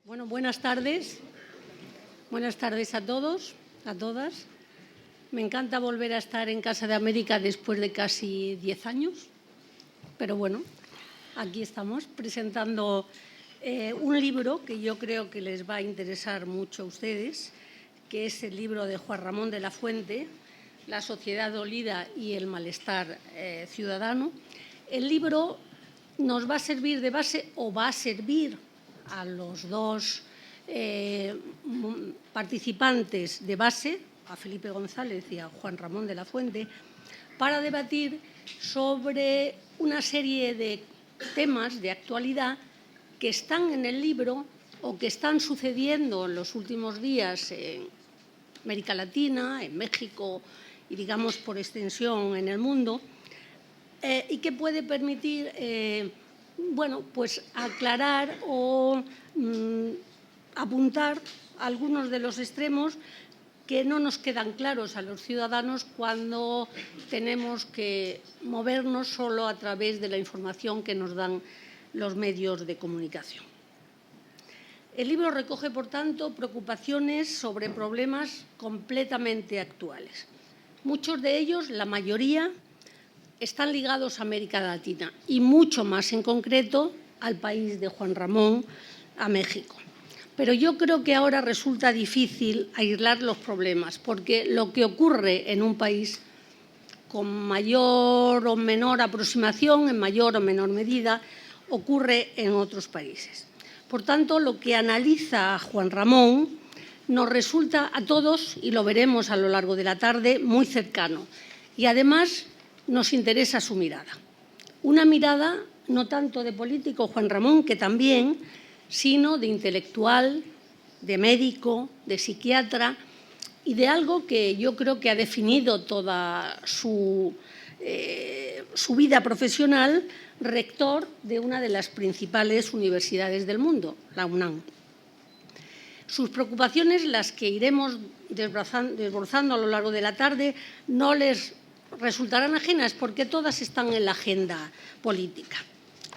Bueno, buenas tardes. Buenas tardes a todos, a todas. Me encanta volver a estar en Casa de América después de casi 10 años. Pero bueno, aquí estamos presentando un libro que yo creo que les va a interesar mucho a ustedes, que es el libro de Juan Ramón de la Fuente, La sociedad dolida y el malestar ciudadano. El libro nos va a servir de base o va a servir a los dos participantes de base, a Felipe González y a Juan Ramón de la Fuente, para debatir sobre una serie de temas de actualidad que están en el libro o que están sucediendo en los últimos días en América Latina, en México y, digamos, por extensión en el mundo, y que puede permitir pues aclarar o apuntar algunos de los extremos que no nos quedan claros a los ciudadanos cuando tenemos que movernos solo a través de la información que nos dan los medios de comunicación. El libro recoge, por tanto, preocupaciones sobre problemas completamente actuales. Muchos de ellos, la mayoría, están ligados a América Latina y mucho más en concreto al país de Juan Ramón, a México. Pero yo creo que ahora resulta difícil aislar los problemas porque lo que ocurre en un país con mayor o menor aproximación, en mayor o menor medida, ocurre en otros países. Por tanto, lo que analiza Juan Ramón nos resulta a todos, y lo veremos a lo largo de la tarde, muy cercano. Y además nos interesa su mirada. Una mirada no tanto de político, Juan Ramón, que también, sino de intelectual, de médico, de psiquiatra y de algo que yo creo que ha definido toda su vida profesional, rector de una de las principales universidades del mundo, la UNAM. Sus preocupaciones, las que iremos desbrozando a lo largo de la tarde, no les resultarán ajenas porque todas están en la agenda política.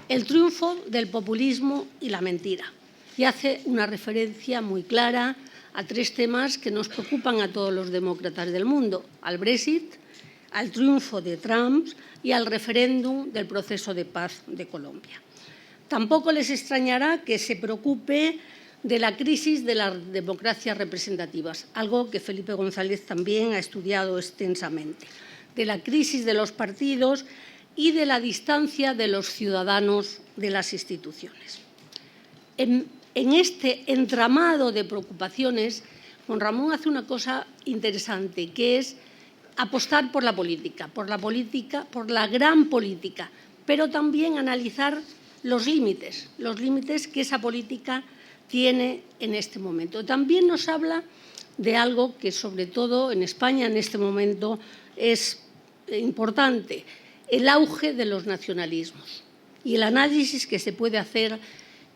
El triunfo del populismo y la mentira. Y hace una referencia muy clara a tres temas que nos preocupan a todos los demócratas del mundo: al Brexit, al triunfo de Trump y al referéndum del proceso de paz de Colombia. Tampoco les extrañará que se preocupe de la crisis de las democracias representativas, algo que Felipe González también ha estudiado extensamente, de la crisis de los partidos y de la distancia de los ciudadanos de las instituciones. En este entramado de preocupaciones, Juan Ramón hace una cosa interesante, que es apostar por la política, por la gran política, pero también analizar los límites que esa política tiene en este momento. También nos habla de algo que, sobre todo en España en este momento, es importante: el auge de los nacionalismos y el análisis que se puede hacer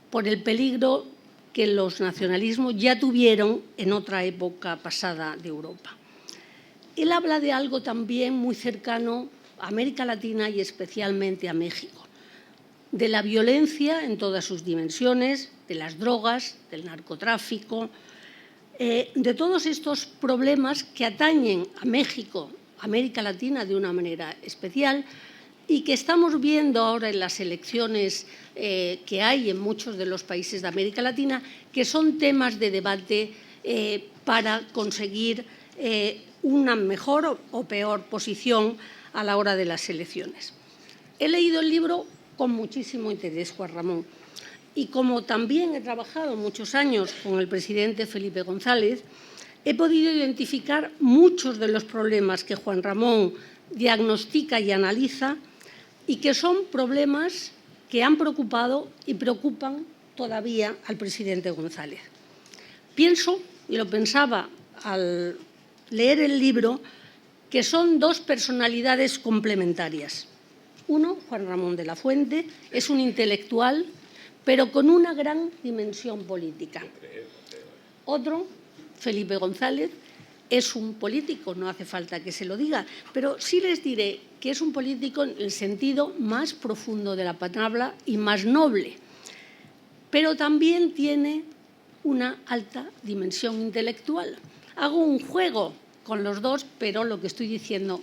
por el peligro que los nacionalismos ya tuvieron en otra época pasada de Europa. Él habla de algo también muy cercano a América Latina y especialmente a México, de la violencia en todas sus dimensiones, de las drogas, del narcotráfico, de todos estos problemas que atañen a México, América Latina de una manera especial, y que estamos viendo ahora en las elecciones que hay en muchos de los países de América Latina, que son temas de debate para conseguir una mejor o peor posición a la hora de las elecciones. He leído el libro con muchísimo interés, Juan Ramón, y como también he trabajado muchos años con el presidente Felipe González, he podido identificar muchos de los problemas que Juan Ramón diagnostica y analiza y que son problemas que han preocupado y preocupan todavía al presidente González. Pienso, y lo pensaba al leer el libro, que son dos personalidades complementarias. Uno, Juan Ramón de la Fuente, es un intelectual, pero con una gran dimensión política. Otro, Felipe González, es un político, no hace falta que se lo diga, pero sí les diré que es un político en el sentido más profundo de la palabra y más noble. Pero también tiene una alta dimensión intelectual. Hago un juego con los dos, pero lo que estoy diciendo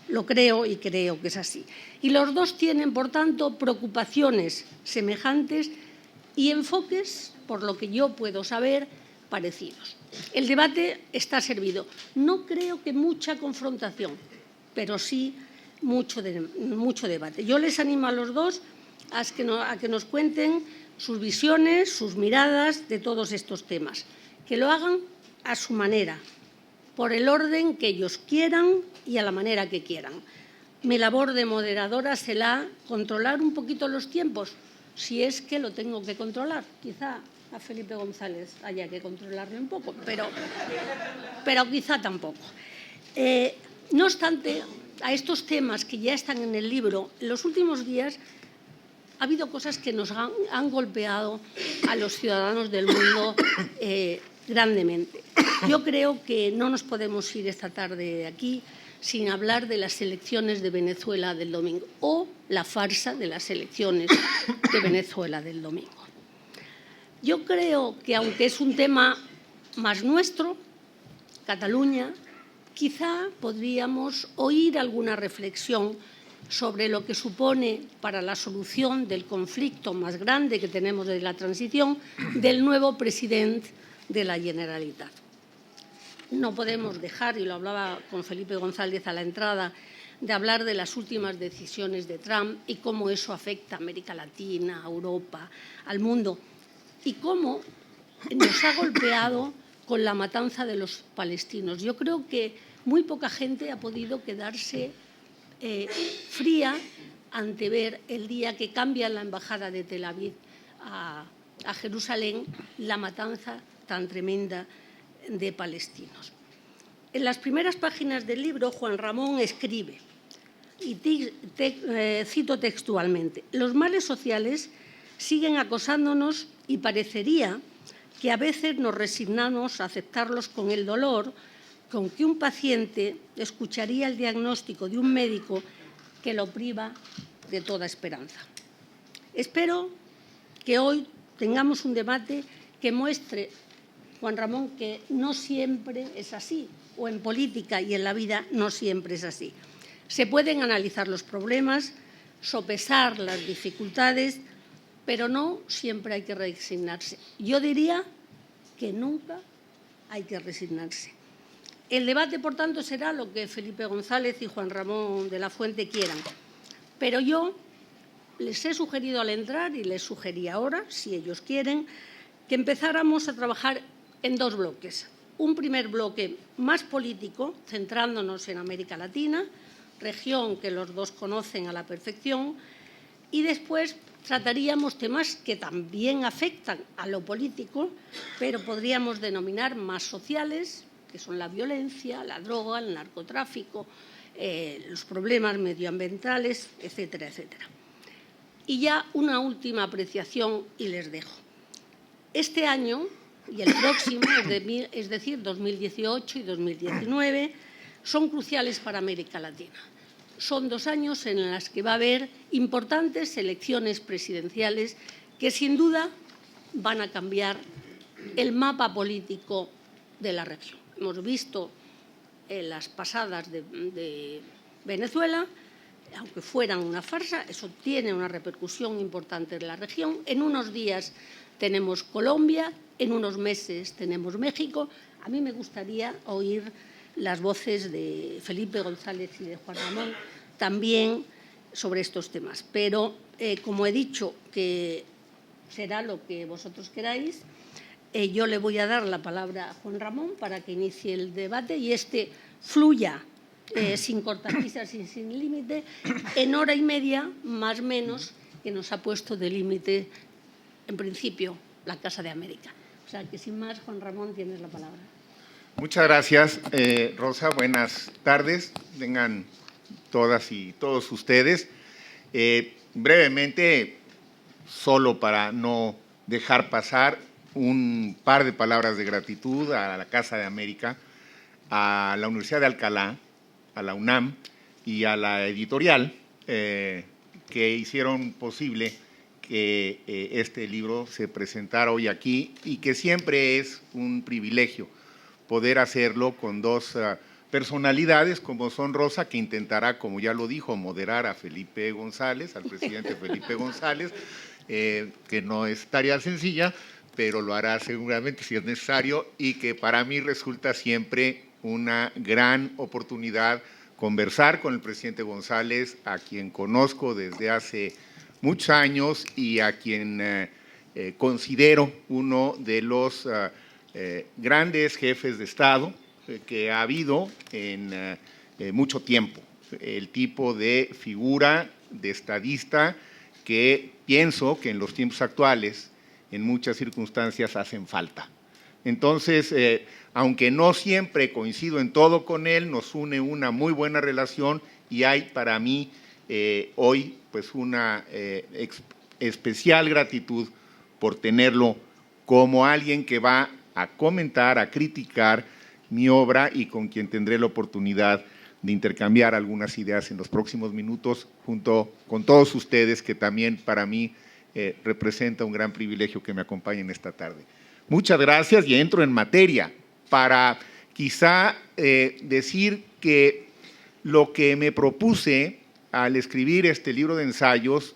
lo creo y creo que es así. Y los dos tienen, por tanto, preocupaciones semejantes y enfoques, por lo que yo puedo saber, parecidos. El debate está servido. No creo que mucha confrontación, pero sí mucho debate. Yo les animo a los dos a que nos cuenten sus visiones, sus miradas de todos estos temas. Que lo hagan a su manera, por el orden que ellos quieran y a la manera que quieran. Mi labor de moderadora será controlar un poquito los tiempos, si es que lo tengo que controlar. Quizá a Felipe González haya que controlarle un poco, pero quizá tampoco. No obstante, a estos temas que ya están en el libro, en los últimos días ha habido cosas que nos han golpeado a los ciudadanos del mundo grandemente. Yo creo que no nos podemos ir esta tarde de aquí sin hablar de las elecciones de Venezuela del domingo o la farsa de las elecciones de Venezuela del domingo. Yo creo que, aunque es un tema más nuestro, Cataluña, quizá podríamos oír alguna reflexión sobre lo que supone para la solución del conflicto más grande que tenemos de la transición del nuevo presidente de la Generalitat. No podemos dejar, y lo hablaba con Felipe González a la entrada, de hablar de las últimas decisiones de Trump y cómo eso afecta a América Latina, a Europa, al mundo, y cómo nos ha golpeado con la matanza de los palestinos. Yo creo que muy poca gente ha podido quedarse fría ante ver el día que cambia la embajada de Tel Aviv a Jerusalén la matanza tan tremenda de palestinos. En las primeras páginas del libro, Juan Ramón escribe, y cito textualmente: los males sociales siguen acosándonos y parecería que a veces nos resignamos a aceptarlos con el dolor con que un paciente escucharía el diagnóstico de un médico que lo priva de toda esperanza. Espero que hoy tengamos un debate que muestre, Juan Ramón, que no siempre es así, o en política y en la vida no siempre es así. Se pueden analizar los problemas, sopesar las dificultades, pero no siempre hay que resignarse. Yo diría que nunca hay que resignarse. El debate, por tanto, será lo que Felipe González y Juan Ramón de la Fuente quieran. Pero yo les he sugerido al entrar, y les sugerí ahora, si ellos quieren, que empezáramos a trabajar en dos bloques. Un primer bloque más político, centrándonos en América Latina, región que los dos conocen a la perfección, y después trataríamos temas que también afectan a lo político, pero podríamos denominar más sociales, que son la violencia, la droga, el narcotráfico, los problemas medioambientales, etcétera, etcétera. Y ya una última apreciación y les dejo. Este año y el próximo, es decir, 2018 y 2019, son cruciales para América Latina. Son 2 años en los que va a haber importantes elecciones presidenciales que, sin duda, van a cambiar el mapa político de la región. Hemos visto las pasadas de Venezuela, aunque fueran una farsa, eso tiene una repercusión importante en la región. En unos días tenemos Colombia, en unos meses tenemos México. A mí me gustaría oír las voces de Felipe González y de Juan Ramón también sobre estos temas. Pero, como he dicho, que será lo que vosotros queráis, yo le voy a dar la palabra a Juan Ramón para que inicie el debate y fluya sin cortapisas y sin límite, en hora y media, más o menos, que nos ha puesto de límite, en principio, la Casa de América. O sea, que sin más, Juan Ramón, tienes la palabra. Muchas gracias, Rosa. Buenas tardes. Vengan todas y todos ustedes. Brevemente, solo para no dejar pasar, un par de palabras de gratitud a la Casa de América, a la Universidad de Alcalá, a la UNAM y a la editorial que hicieron posible que este libro se presentara hoy aquí y que siempre es un privilegio poder hacerlo con dos personalidades como son Rosa, que intentará, como ya lo dijo, moderar a Felipe González, al presidente Felipe González, que no es tarea sencilla, pero lo hará seguramente si es necesario, y que para mí resulta siempre una gran oportunidad conversar con el presidente González, a quien conozco desde hace muchos años y a quien considero uno de los grandes jefes de Estado que ha habido en mucho tiempo. El tipo de figura, de estadista, que pienso que en los tiempos actuales, en muchas circunstancias, hacen falta. Entonces, aunque no siempre coincido en todo con él, nos une una muy buena relación y hay para mí hoy pues una especial gratitud por tenerlo como alguien que va a comentar, a criticar mi obra y con quien tendré la oportunidad de intercambiar algunas ideas en los próximos minutos junto con todos ustedes, que también para mí representa un gran privilegio que me acompañen esta tarde. Muchas gracias y entro en materia para quizá decir que lo que me propuse al escribir este libro de ensayos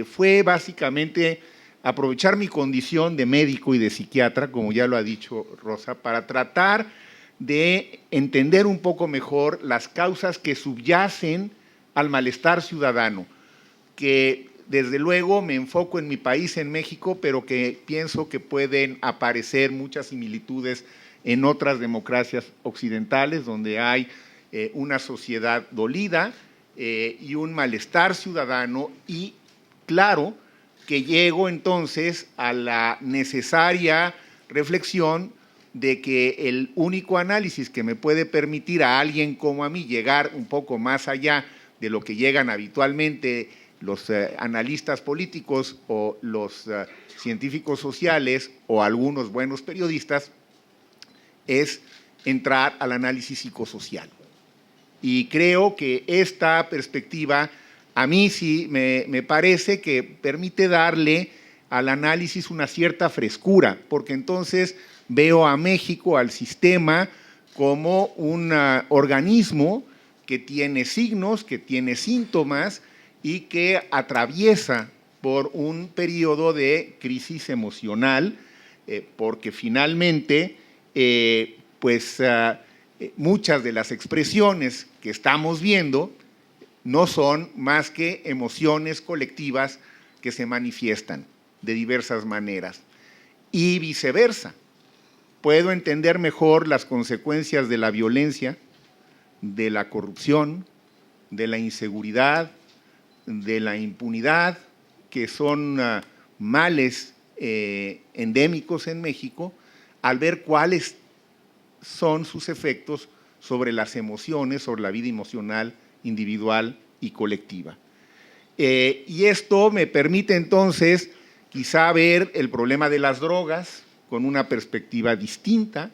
fue básicamente aprovechar mi condición de médico y de psiquiatra, como ya lo ha dicho Rosa, para tratar de entender un poco mejor las causas que subyacen al malestar ciudadano, que desde luego me enfoco en mi país, en México, pero que pienso que pueden aparecer muchas similitudes en otras democracias occidentales, donde hay una sociedad dolida y un malestar ciudadano, y claro que llego entonces a la necesaria reflexión de que el único análisis que me puede permitir a alguien como a mí llegar un poco más allá de lo que llegan habitualmente los analistas políticos o los científicos sociales o algunos buenos periodistas, es entrar al análisis psicosocial. Y creo que esta perspectiva a mí sí me parece que permite darle al análisis una cierta frescura, porque entonces veo a México, al sistema, como un organismo que tiene signos, que tiene síntomas y que atraviesa por un periodo de crisis emocional, porque finalmente muchas de las expresiones que estamos viendo no son más que emociones colectivas que se manifiestan de diversas maneras. Y viceversa, puedo entender mejor las consecuencias de la violencia, de la corrupción, de la inseguridad, de la impunidad, que son males endémicos en México, al ver cuáles son sus efectos sobre las emociones, sobre la vida emocional individual y colectiva. Y esto me permite entonces quizá ver el problema de las drogas con una perspectiva distinta,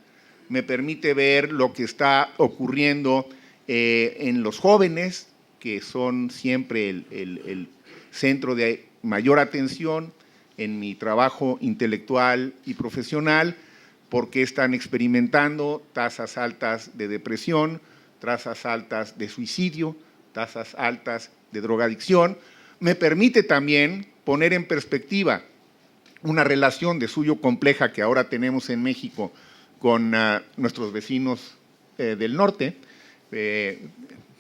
me permite ver lo que está ocurriendo en los jóvenes, que son siempre el centro de mayor atención en mi trabajo intelectual y profesional, porque están experimentando tasas altas de depresión, tasas altas de suicidio, tasas altas de drogadicción. Me permite también poner en perspectiva una relación de suyo compleja que ahora tenemos en México con nuestros vecinos del norte,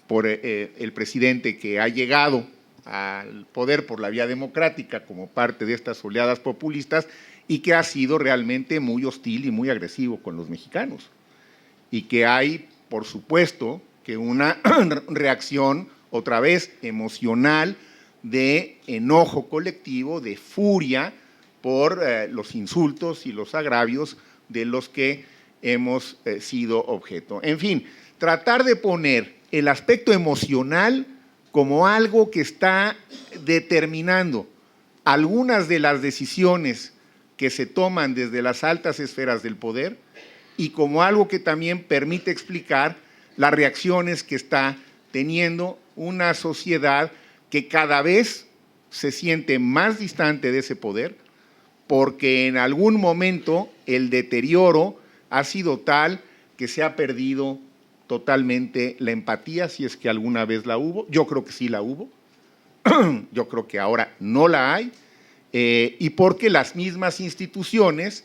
por el presidente que ha llegado al poder por la vía democrática como parte de estas oleadas populistas y que ha sido realmente muy hostil y muy agresivo con los mexicanos. Y que hay, por supuesto, que una reacción otra vez emocional de enojo colectivo, de furia por los insultos y los agravios de los que hemos sido objeto. En fin, tratar de poner el aspecto emocional como algo que está determinando algunas de las decisiones que se toman desde las altas esferas del poder y como algo que también permite explicar las reacciones que está teniendo una sociedad que cada vez se siente más distante de ese poder porque en algún momento el deterioro ha sido tal que se ha perdido totalmente la empatía, si es que alguna vez la hubo. Yo creo que sí la hubo. Yo creo que ahora no la hay. Y porque las mismas instituciones,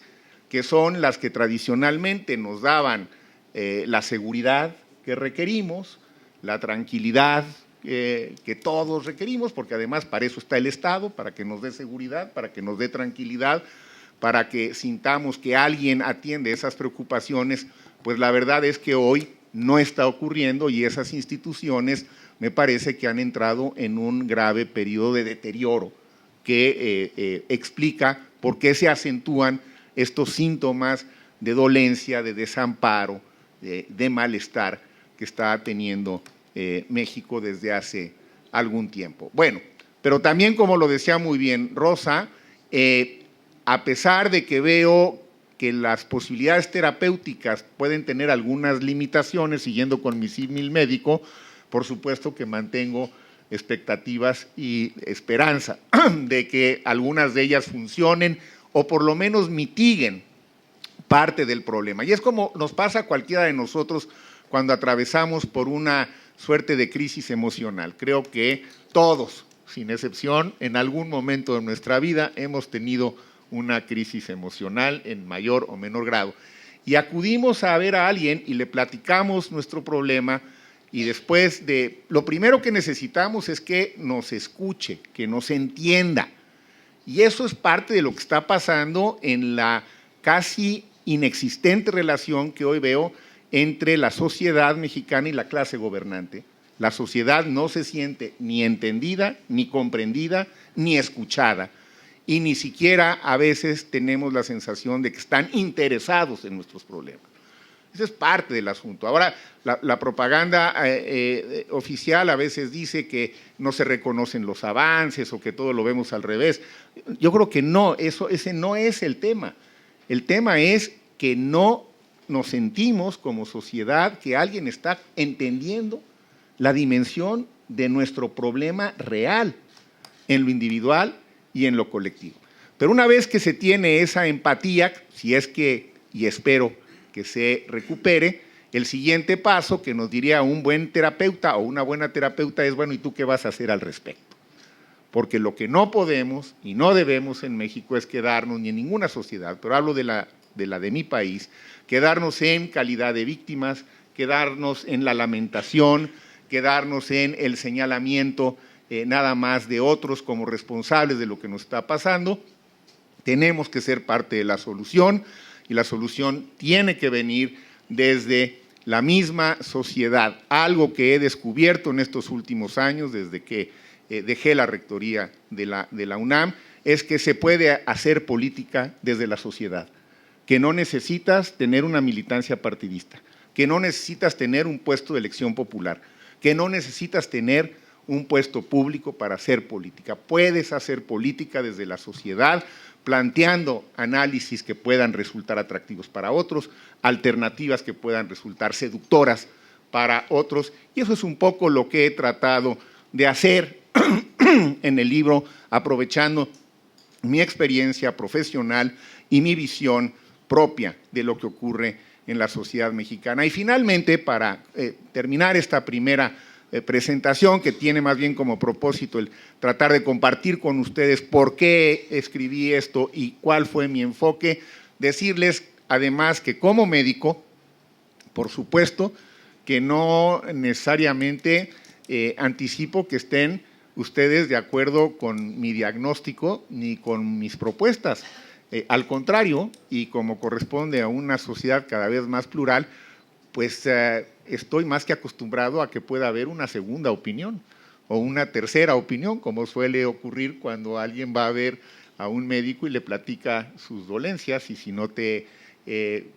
que son las que tradicionalmente nos daban la seguridad que requerimos, la tranquilidad que todos requerimos, porque además para eso está el Estado, para que nos dé seguridad, para que nos dé tranquilidad, para que sintamos que alguien atiende esas preocupaciones, pues la verdad es que hoy no está ocurriendo y esas instituciones me parece que han entrado en un grave periodo de deterioro que explica por qué se acentúan estos síntomas de dolencia, de desamparo, de malestar que está teniendo México desde hace algún tiempo. Bueno, pero también, como lo decía muy bien Rosa, a pesar de que veo que las posibilidades terapéuticas pueden tener algunas limitaciones, siguiendo con mi símil médico, por supuesto que mantengo expectativas y esperanza de que algunas de ellas funcionen o por lo menos mitiguen parte del problema. Y es como nos pasa a cualquiera de nosotros cuando atravesamos por una suerte de crisis emocional. Creo que todos, sin excepción, en algún momento de nuestra vida hemos tenido una crisis emocional en mayor o menor grado. Y acudimos a ver a alguien y le platicamos nuestro problema y después lo primero que necesitamos es que nos escuche, que nos entienda. Y eso es parte de lo que está pasando en la casi inexistente relación que hoy veo entre la sociedad mexicana y la clase gobernante. La sociedad no se siente ni entendida, ni comprendida, ni escuchada. Y ni siquiera a veces tenemos la sensación de que están interesados en nuestros problemas. Ese es parte del asunto. Ahora, la propaganda oficial a veces dice que no se reconocen los avances o que todo lo vemos al revés. Yo creo que no, ese no es el tema. El tema es que no nos sentimos como sociedad que alguien está entendiendo la dimensión de nuestro problema real en lo individual y en lo colectivo. Pero una vez que se tiene esa empatía, si es que, y espero que se recupere, el siguiente paso que nos diría un buen terapeuta o una buena terapeuta es, bueno, ¿y tú qué vas a hacer al respecto? Porque lo que no podemos y no debemos en México es quedarnos, ni en ninguna sociedad, pero hablo de la de mi país, quedarnos en calidad de víctimas, quedarnos en la lamentación, quedarnos en el señalamiento nada más de otros como responsables de lo que nos está pasando. Tenemos que ser parte de la solución y la solución tiene que venir desde la misma sociedad. Algo que he descubierto en estos últimos años, desde que dejé la rectoría de la UNAM, es que se puede hacer política desde la sociedad, que no necesitas tener una militancia partidista, que no necesitas tener un puesto de elección popular, que no necesitas tener un puesto público para hacer política. Puedes hacer política desde la sociedad, planteando análisis que puedan resultar atractivos para otros, alternativas que puedan resultar seductoras para otros, y eso es un poco lo que he tratado de hacer en el libro, aprovechando mi experiencia profesional y mi visión propia de lo que ocurre en la sociedad mexicana. Y finalmente, para terminar esta primera presentación, que tiene más bien como propósito el tratar de compartir con ustedes por qué escribí esto y cuál fue mi enfoque, decirles además que como médico, por supuesto, que no necesariamente anticipo que estén ustedes de acuerdo con mi diagnóstico ni con mis propuestas. Al contrario, y como corresponde a una sociedad cada vez más plural, pues estoy más que acostumbrado a que pueda haber una segunda opinión o una tercera opinión, como suele ocurrir cuando alguien va a ver a un médico y le platica sus dolencias y si no te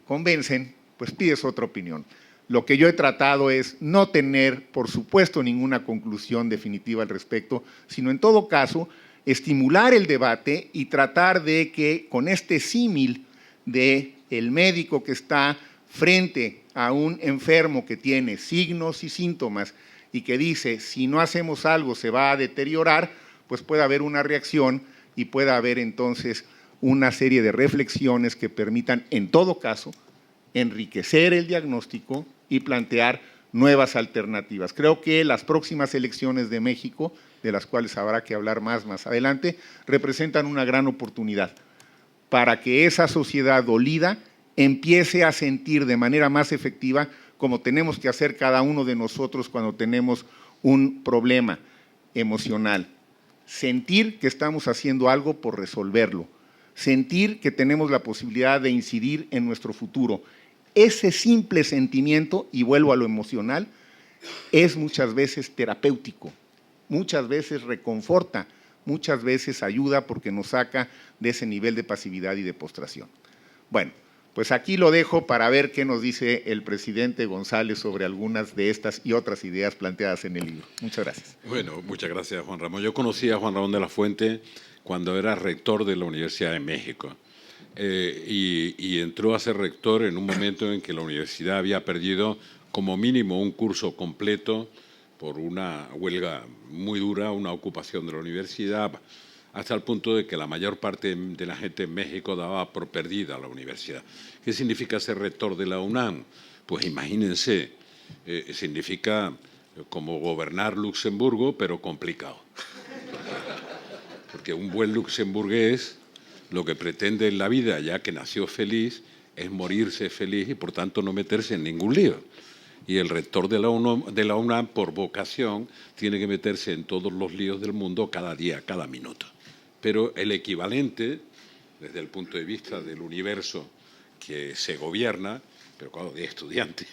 convencen, pues pides otra opinión. Lo que yo he tratado es no tener, por supuesto, ninguna conclusión definitiva al respecto, sino en todo caso estimular el debate y tratar de que con este símil de el médico que está frente a un enfermo que tiene signos y síntomas y que dice, si no hacemos algo se va a deteriorar, pues pueda haber una reacción y pueda haber entonces una serie de reflexiones que permitan, en todo caso, enriquecer el diagnóstico y plantear nuevas alternativas. Creo que las próximas elecciones de México, de las cuales habrá que hablar más adelante, representan una gran oportunidad para que esa sociedad dolida empiece a sentir de manera más efectiva, como tenemos que hacer cada uno de nosotros cuando tenemos un problema emocional. Sentir que estamos haciendo algo por resolverlo, sentir que tenemos la posibilidad de incidir en nuestro futuro. Ese simple sentimiento, y vuelvo a lo emocional, es muchas veces terapéutico, muchas veces reconforta, muchas veces ayuda porque nos saca de ese nivel de pasividad y de postración. Bueno, pues aquí lo dejo para ver qué nos dice el presidente González sobre algunas de estas y otras ideas planteadas en el libro. Muchas gracias. Bueno, muchas gracias, Juan Ramón. Yo conocí a Juan Ramón de la Fuente cuando era rector de la Universidad de México. Y entró a ser rector en un momento en que la universidad había perdido como mínimo un curso completo por una huelga muy dura, una ocupación de la universidad, hasta el punto de que la mayor parte de la gente en México daba por perdida la universidad. ¿Qué significa ser rector de la UNAM? Pues imagínense, significa como gobernar Luxemburgo, pero complicado. Porque un buen luxemburgués lo que pretende en la vida, ya que nació feliz, es morirse feliz y por tanto no meterse en ningún lío. Y el rector de la UNAM, por vocación, tiene que meterse en todos los líos del mundo cada día, cada minuto. Pero el equivalente, desde el punto de vista del universo que se gobierna, pero claro, de estudiante,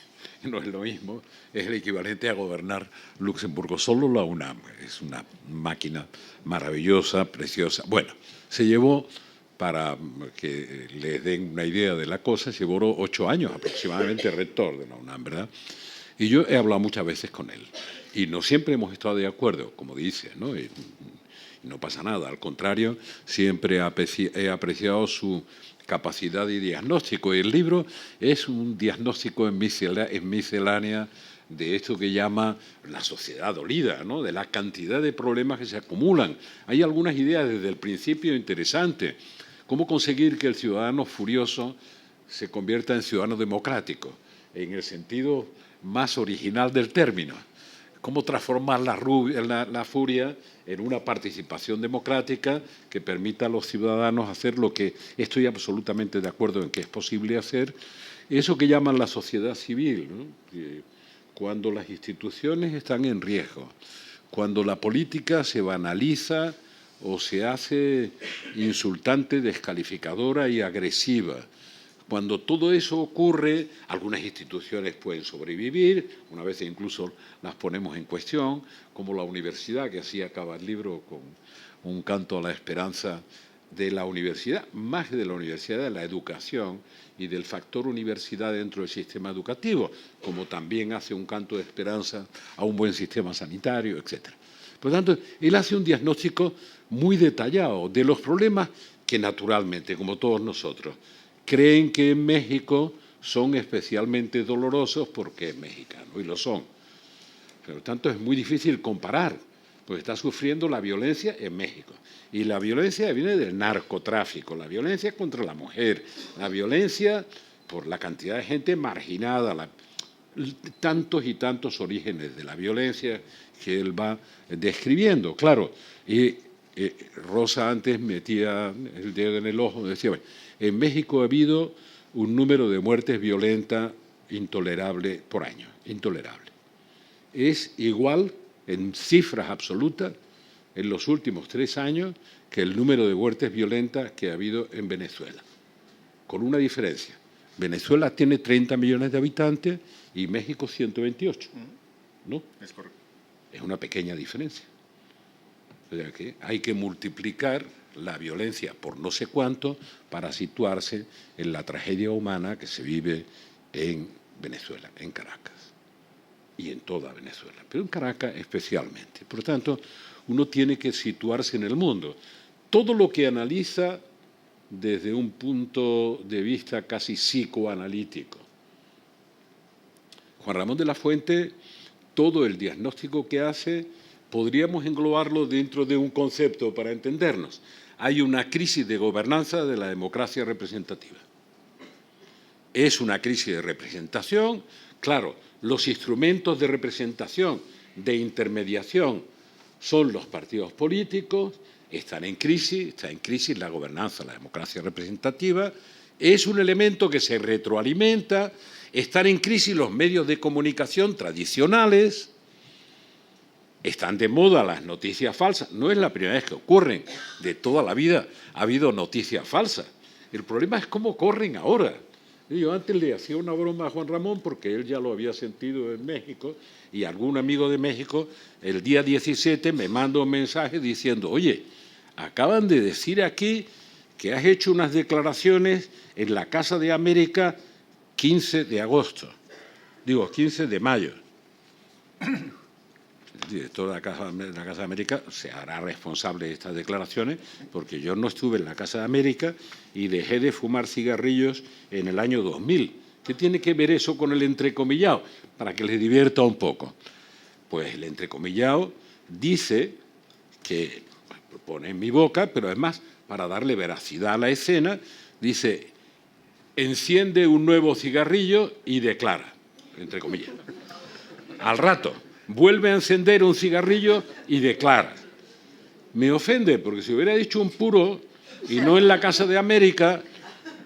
no es lo mismo, es el equivalente a gobernar Luxemburgo. Solo la UNAM es una máquina maravillosa, preciosa. Bueno, se llevó, para que les den una idea de la cosa, se llevó 8 años aproximadamente rector de la UNAM, ¿verdad? Y yo he hablado muchas veces con él. Y no siempre hemos estado de acuerdo, como dice, ¿no? Y no pasa nada, al contrario, siempre he apreciado su capacidad de diagnóstico. Y el libro es un diagnóstico en miscelánea de esto que llama la sociedad dolida, ¿no? De la cantidad de problemas que se acumulan. Hay algunas ideas desde el principio interesantes. ¿Cómo conseguir que el ciudadano furioso se convierta en ciudadano democrático? En el sentido más original del término. ¿Cómo transformar la furia en una participación democrática que permita a los ciudadanos hacer lo que estoy absolutamente de acuerdo en que es posible hacer? Eso que llaman la sociedad civil, ¿no? Cuando las instituciones están en riesgo, cuando la política se banaliza o se hace insultante, descalificadora y agresiva. Cuando todo eso ocurre, algunas instituciones pueden sobrevivir, una vez incluso las ponemos en cuestión, como la universidad, que así acaba el libro con un canto a la esperanza de la universidad, más de la universidad, de la educación y del factor universidad dentro del sistema educativo, como también hace un canto de esperanza a un buen sistema sanitario, etc. Por lo tanto, él hace un diagnóstico muy detallado de los problemas que naturalmente, como todos nosotros, creen que en México son especialmente dolorosos porque es mexicano, y lo son. Por lo tanto, es muy difícil comparar, porque está sufriendo la violencia en México. Y la violencia viene del narcotráfico, la violencia contra la mujer, la violencia por la cantidad de gente marginada, tantos y tantos orígenes de la violencia que él va describiendo. Claro, y Rosa antes metía el dedo en el ojo, decía, bueno, en México ha habido un número de muertes violentas intolerable por año, intolerable. Es igual en cifras absolutas en los últimos 3 años que el número de muertes violentas que ha habido en Venezuela, con una diferencia. Venezuela tiene 30 millones de habitantes y México 128, ¿no? Es correcto. Es una pequeña diferencia. O sea que hay que multiplicar la violencia por no sé cuánto para situarse en la tragedia humana que se vive en Venezuela, en Caracas y en toda Venezuela, pero en Caracas especialmente. Por lo tanto, uno tiene que situarse en el mundo. Todo lo que analiza desde un punto de vista casi psicoanalítico. Juan Ramón de la Fuente, todo el diagnóstico que hace podríamos englobarlo dentro de un concepto para entendernos. Hay una crisis de gobernanza de la democracia representativa. Es una crisis de representación. Claro, los instrumentos de representación, de intermediación, son los partidos políticos, están en crisis, está en crisis la gobernanza, la democracia representativa. Es un elemento que se retroalimenta. Están en crisis los medios de comunicación tradicionales. Están de moda las noticias falsas. No es la primera vez que ocurren. De toda la vida ha habido noticias falsas. El problema es cómo corren ahora. Yo antes le hacía una broma a Juan Ramón porque él ya lo había sentido en México y algún amigo de México el día 17 me manda un mensaje diciendo: oye, acaban de decir aquí que has hecho unas declaraciones en la Casa de América 15 de agosto. Digo, 15 de mayo. El director de la Casa de América se hará responsable de estas declaraciones porque yo no estuve en la Casa de América y dejé de fumar cigarrillos en el año 2000. ¿Qué tiene que ver eso con el entrecomillado? Para que les divierta un poco. Pues el entrecomillado dice que, pone en mi boca, pero además, para darle veracidad a la escena, dice: enciende un nuevo cigarrillo y declara, entre comillas. Al rato vuelve a encender un cigarrillo y declara. Me ofende, porque si hubiera dicho un puro y no en la Casa de América,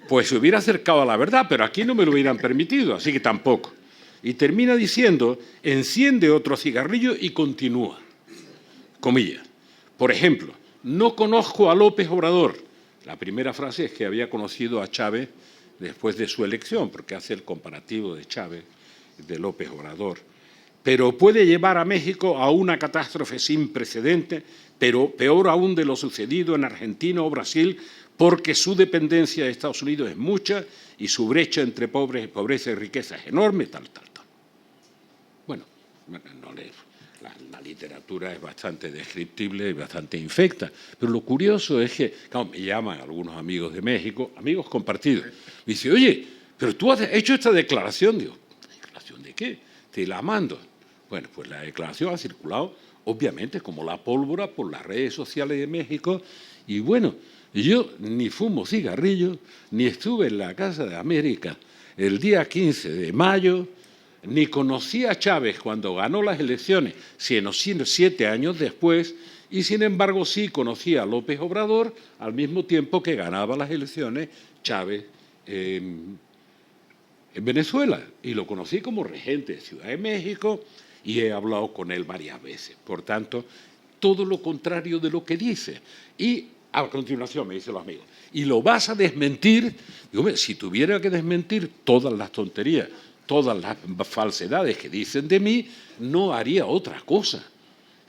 pues se hubiera acercado a la verdad, pero aquí no me lo hubieran permitido, así que tampoco. Y termina diciendo: enciende otro cigarrillo y continúa. Comillas. Por ejemplo, no conozco a López Obrador. La primera frase es que había conocido a Chávez después de su elección, porque hace el comparativo de Chávez, de López Obrador. Pero puede llevar a México a una catástrofe sin precedentes, pero peor aún de lo sucedido en Argentina o Brasil, porque su dependencia de Estados Unidos es mucha y su brecha entre pobreza y riqueza es enorme, tal. Bueno, la literatura es bastante descriptible y bastante infecta, pero lo curioso es que, claro, me llaman algunos amigos de México, amigos compartidos, me dicen: oye, pero tú has hecho esta declaración. Digo, ¿declaración de qué? Te la mando. Bueno, pues la declaración ha circulado, obviamente, como la pólvora por las redes sociales de México. Y bueno, yo ni fumo cigarrillos, ni estuve en la Casa de América el día 15 de mayo, ni conocí a Chávez cuando ganó las elecciones, sino 7 años después, y sin embargo sí conocí a López Obrador al mismo tiempo que ganaba las elecciones Chávez en Venezuela. Y lo conocí como regente de Ciudad de México, y he hablado con él varias veces. Por tanto, todo lo contrario de lo que dice. Y a continuación me dicen los amigos: ¿y lo vas a desmentir? Digo, si tuviera que desmentir todas las tonterías, todas las falsedades que dicen de mí, no haría otra cosa.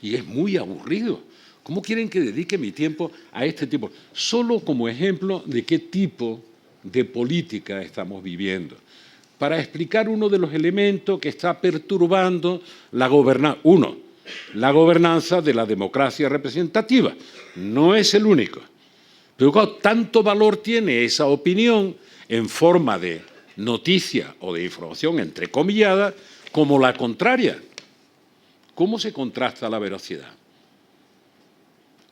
Y es muy aburrido. ¿Cómo quieren que dedique mi tiempo a este tipo? Solo como ejemplo de qué tipo de política estamos viviendo, para explicar uno de los elementos que está perturbando la gobernanza. Uno, la gobernanza de la democracia representativa. No es el único. Pero claro, tanto valor tiene esa opinión en forma de noticia o de información entrecomillada como la contraria. ¿Cómo se contrasta la veracidad?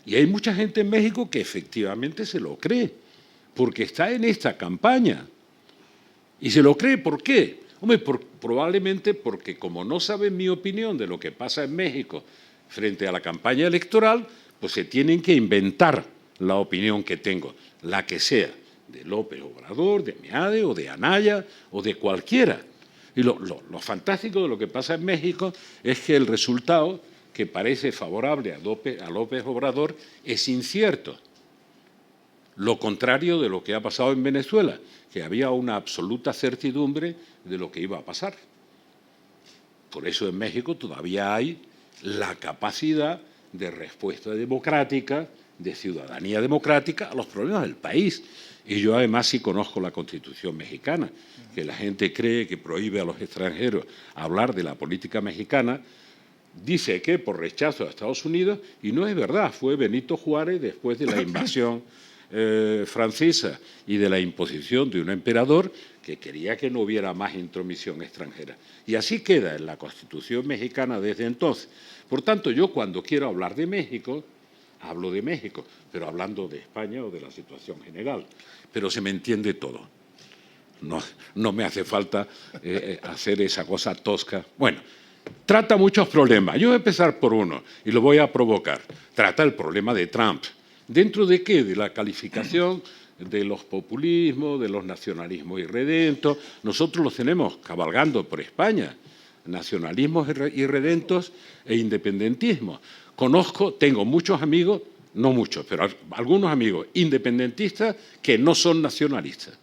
Y hay mucha gente en México que efectivamente se lo cree, porque está en esta campaña. ¿Y se lo cree por qué? Hombre, probablemente porque como no saben mi opinión de lo que pasa en México frente a la campaña electoral, pues se tienen que inventar la opinión que tengo, la que sea, de López Obrador, de Meade o de Anaya o de cualquiera. Y lo fantástico de lo que pasa en México es que el resultado, que parece favorable a López Obrador, es incierto. Lo contrario de lo que ha pasado en Venezuela, que había una absoluta certidumbre de lo que iba a pasar. Por eso en México todavía hay la capacidad de respuesta democrática, de ciudadanía democrática a los problemas del país. Y yo además sí conozco la Constitución mexicana, que la gente cree que prohíbe a los extranjeros hablar de la política mexicana. Dice que por rechazo a Estados Unidos, y no es verdad, fue Benito Juárez después de la invasión francesa y de la imposición de un emperador que quería que no hubiera más intromisión extranjera. Y así queda en la Constitución mexicana desde entonces. Por tanto, yo cuando quiero hablar de México, hablo de México, pero hablando de España o de la situación general. Pero se me entiende todo. No me hace falta hacer esa cosa tosca. Bueno, trata muchos problemas. Yo voy a empezar por uno y lo voy a provocar. Trata el problema de Trump. ¿Dentro de qué? De la calificación de los populismos, de los nacionalismos irredentos. Nosotros los tenemos cabalgando por España. Nacionalismos irredentos e independentismo. Tengo muchos amigos, no muchos, pero algunos amigos independentistas que no son nacionalistas.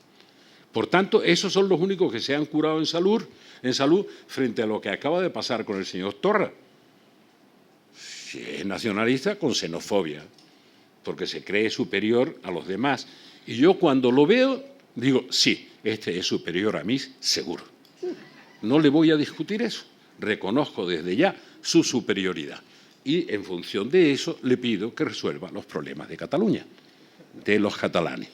Por tanto, esos son los únicos que se han curado en salud frente a lo que acaba de pasar con el señor Torra. Si es nacionalista, con xenofobia, porque se cree superior a los demás. Y yo cuando lo veo, digo, sí, este es superior a mí, seguro. No le voy a discutir eso. Reconozco desde ya su superioridad. Y en función de eso le pido que resuelva los problemas de Cataluña, de los catalanes.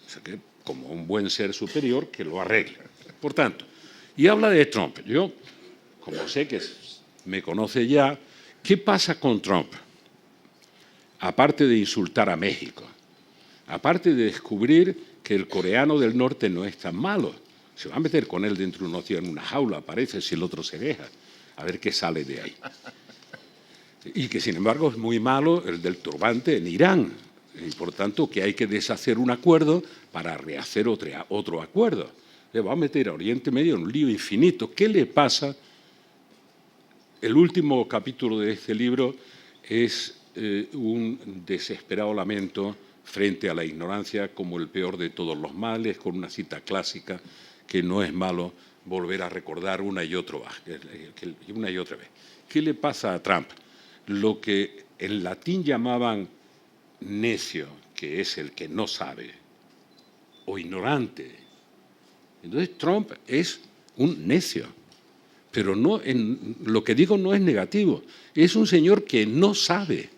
O sea que, como un buen ser superior, que lo arregle. Por tanto, y habla de Trump. Yo, como sé que me conoce ya, ¿qué pasa con Trump? Aparte de insultar a México, aparte de descubrir que el coreano del norte no es tan malo, se va a meter con él dentro de unos días en una jaula, parece, si el otro se deja, a ver qué sale de ahí. Y que, sin embargo, es muy malo el del turbante en Irán. Y, por tanto, que hay que deshacer un acuerdo para rehacer otro acuerdo. Le va a meter a Oriente Medio en un lío infinito. ¿Qué le pasa? El último capítulo de este libro es un desesperado lamento frente a la ignorancia como el peor de todos los males, con una cita clásica que no es malo volver a recordar una y otra vez. ¿Qué le pasa a Trump? Lo que en latín llamaban necio, que es el que no sabe, o ignorante. Entonces Trump es un necio, pero lo que digo no es negativo, es un señor que no sabe.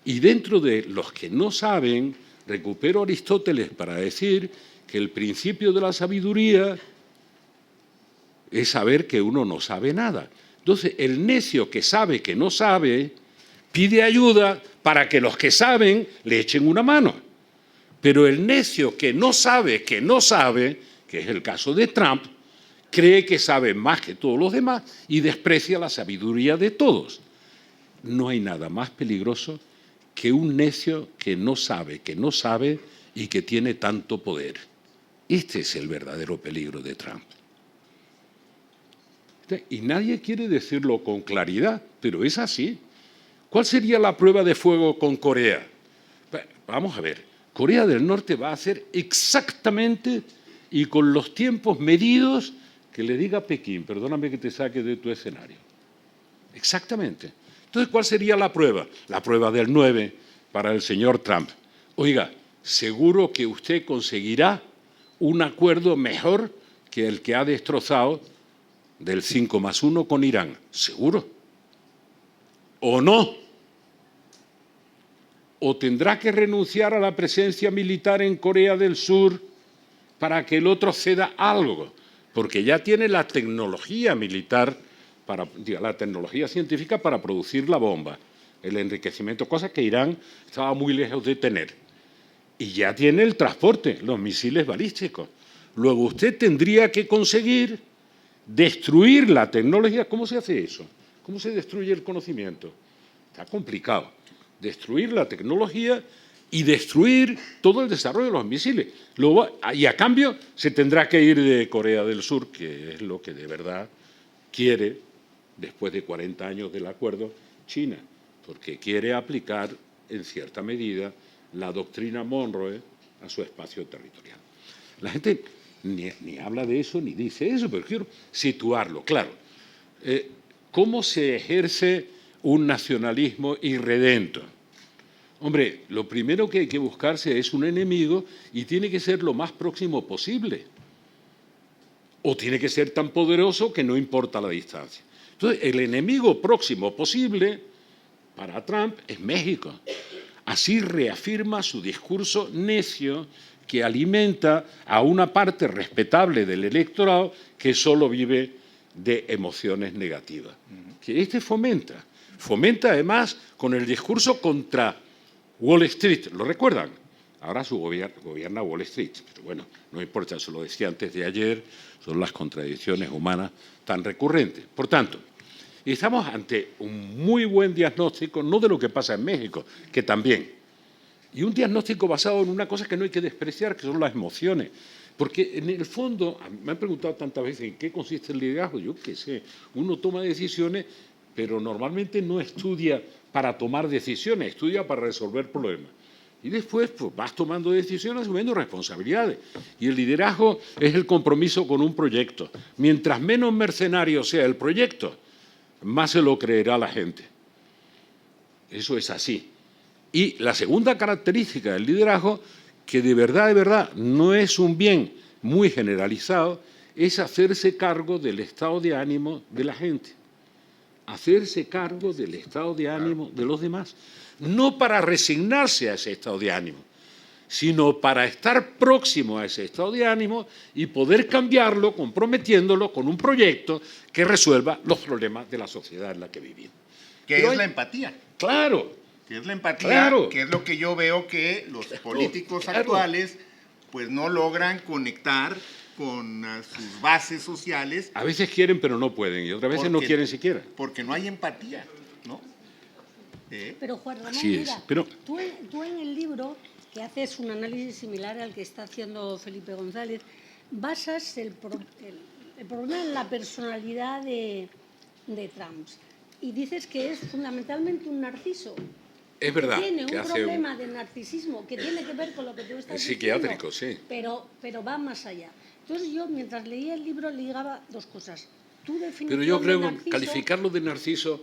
Y dentro de los que no saben, recupero a Aristóteles para decir que el principio de la sabiduría es saber que uno no sabe nada. Entonces, el necio que sabe que no sabe, pide ayuda para que los que saben le echen una mano. Pero el necio que no sabe, que es el caso de Trump, cree que sabe más que todos los demás y desprecia la sabiduría de todos. No hay nada más peligroso que un necio que no sabe y que tiene tanto poder. Este es el verdadero peligro de Trump. Y nadie quiere decirlo con claridad, pero es así. ¿Cuál sería la prueba de fuego con Corea? Vamos a ver, Corea del Norte va a hacer exactamente y con los tiempos medidos que le diga Pekín, perdóname que te saque de tu escenario. Exactamente. Entonces, ¿cuál sería la prueba? La prueba del 9 para el señor Trump. Oiga, seguro que usted conseguirá un acuerdo mejor que el que ha destrozado del 5+1 con Irán. ¿Seguro? ¿O no? ¿O tendrá que renunciar a la presencia militar en Corea del Sur para que el otro ceda algo? Porque ya tiene la tecnología militar, la tecnología científica para producir la bomba, el enriquecimiento, cosa que Irán estaba muy lejos de tener. Y ya tiene el transporte, los misiles balísticos. Luego usted tendría que conseguir destruir la tecnología. ¿Cómo se hace eso? ¿Cómo se destruye el conocimiento? Está complicado. Destruir la tecnología y destruir todo el desarrollo de los misiles. Y a cambio se tendrá que ir de Corea del Sur, que es lo que de verdad quiere, después de 40 años del acuerdo, China, porque quiere aplicar en cierta medida la doctrina Monroe a su espacio territorial. La gente ni habla de eso ni dice eso, pero quiero situarlo. Claro, ¿cómo se ejerce un nacionalismo irredento? Hombre, lo primero que hay que buscarse es un enemigo y tiene que ser lo más próximo posible. O tiene que ser tan poderoso que no importa la distancia. Entonces, el enemigo próximo posible para Trump es México. Así reafirma su discurso necio que alimenta a una parte respetable del electorado que solo vive de emociones negativas. Que este fomenta además con el discurso contra Wall Street, ¿lo recuerdan? Ahora gobierna Wall Street, pero bueno, no importa, eso lo decía antes de ayer, son las contradicciones humanas tan recurrentes. Por tanto, estamos ante un muy buen diagnóstico, no de lo que pasa en México, que también, y un diagnóstico basado en una cosa que no hay que despreciar, que son las emociones. Porque en el fondo, me han preguntado tantas veces en qué consiste el liderazgo, yo qué sé, uno toma decisiones, pero normalmente no estudia para tomar decisiones, estudia para resolver problemas. Y después pues, vas tomando decisiones, asumiendo responsabilidades. Y el liderazgo es el compromiso con un proyecto. Mientras menos mercenario sea el proyecto, más se lo creerá la gente. Eso es así. Y la segunda característica del liderazgo, que de verdad no es un bien muy generalizado, es hacerse cargo del estado de ánimo de la gente. Hacerse cargo del estado de ánimo de los demás. No para resignarse a ese estado de ánimo, sino para estar próximo a ese estado de ánimo y poder cambiarlo comprometiéndolo con un proyecto que resuelva los problemas de la sociedad en la que vivimos. Que es la empatía. Claro. Que es la empatía, Claro. que es lo que yo veo que los políticos actuales pues no logran conectar con sus bases sociales. A veces quieren, pero no pueden, y otras veces no quieren siquiera. Porque no hay empatía, ¿no? Pero Juan Ramón, Así es, mira, pero tú en el libro, que haces un análisis similar al que está haciendo Felipe González, basas el problema en la personalidad de Trump. Y dices que es fundamentalmente un narciso. es verdad Tiene que un hace problema de narcisismo que tiene que ver con lo que tú estás psiquiátrico, diciendo, sí. pero va más allá. Entonces yo, mientras leía el libro, ligaba dos cosas. Tu definición Pero yo creo de que narciso, calificarlo de narciso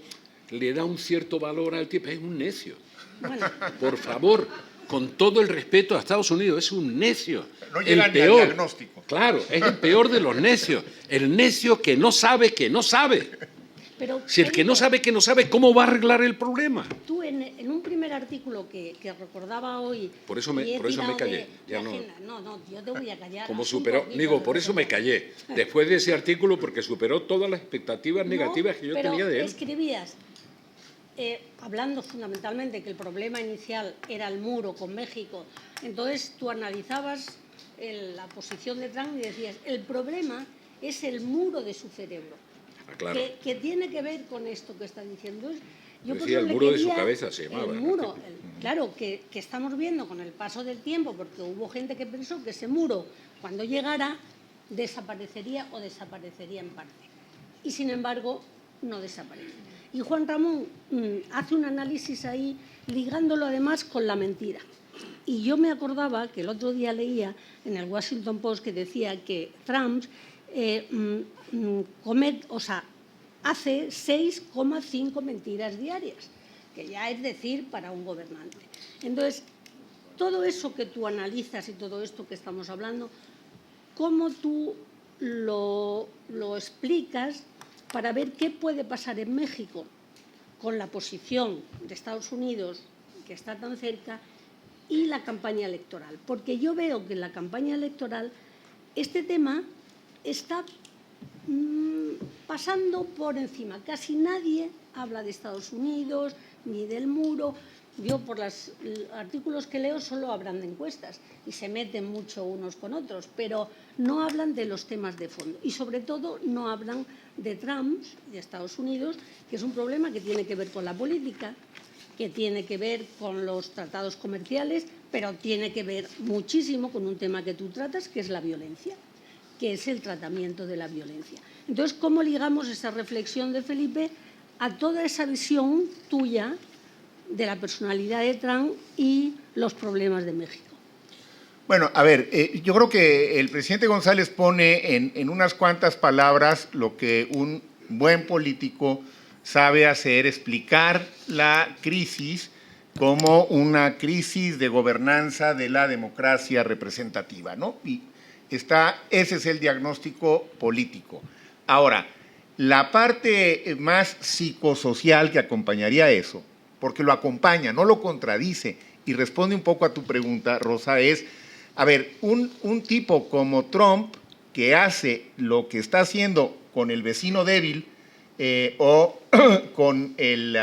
le da un cierto valor al tipo. Es un necio. bueno, Por favor, con todo el respeto a Estados Unidos, es un necio. No llega el ni al peor. diagnóstico. Claro, es el peor de los necios. El necio que no sabe que no sabe. pero Si el que no sabe que no sabe, ¿cómo va a arreglar el problema? tú en un primer artículo que recordaba hoy... Por eso me callé. Ya no. No, yo te voy a callar. Como Haz un superó, poquito digo, de por eso me referencia. callé. Después de ese artículo, porque superó todas las expectativas negativas que yo pero tenía de él. escribías, hablando fundamentalmente que el problema inicial era el muro con México, entonces tú analizabas la posición de Trump y decías, el problema es el muro de su cerebro, Claro. que tiene que ver con esto que está diciendo. Yo por Decía, eso el le muro de su quería- cabeza se llamaba. El muro, claro, que estamos viendo con el paso del tiempo, porque hubo gente que pensó que ese muro, cuando llegara, desaparecería o desaparecería en parte. Y sin embargo, no desaparece. Y Juan Ramón hace un análisis ahí, ligándolo además con la mentira. Y yo me acordaba que el otro día leía en el Washington Post que decía que Trump hace 6,5 mentiras diarias, que ya es decir para un gobernante. Entonces, todo eso que tú analizas y todo esto que estamos hablando, ¿cómo tú lo explicas para ver qué puede pasar en México con la posición de Estados Unidos, que está tan cerca, y la campaña electoral? Porque yo veo que en la campaña electoral este tema está pasando por encima. Casi nadie habla de Estados Unidos ni del muro. Yo por los artículos que leo solo hablan de encuestas y se meten mucho unos con otros, pero no hablan de los temas de fondo y sobre todo no hablan de Trump, de Estados Unidos, que es un problema que tiene que ver con la política, que tiene que ver con los tratados comerciales, pero tiene que ver muchísimo con un tema que tú tratas, que es la violencia, que es el tratamiento de la violencia. Entonces, ¿cómo ligamos esa reflexión de Felipe a toda esa visión tuya de la personalidad de Trump y los problemas de México? Bueno, a ver, yo creo que el presidente González pone en unas cuantas palabras lo que un buen político sabe hacer, explicar la crisis como una crisis de gobernanza de la democracia representativa, ¿no? Y ese es el diagnóstico político. Ahora, la parte más psicosocial que acompañaría eso, porque lo acompaña, no lo contradice, y responde un poco a tu pregunta, Rosa, es A ver, un tipo como Trump, que hace lo que está haciendo con el vecino débil o con el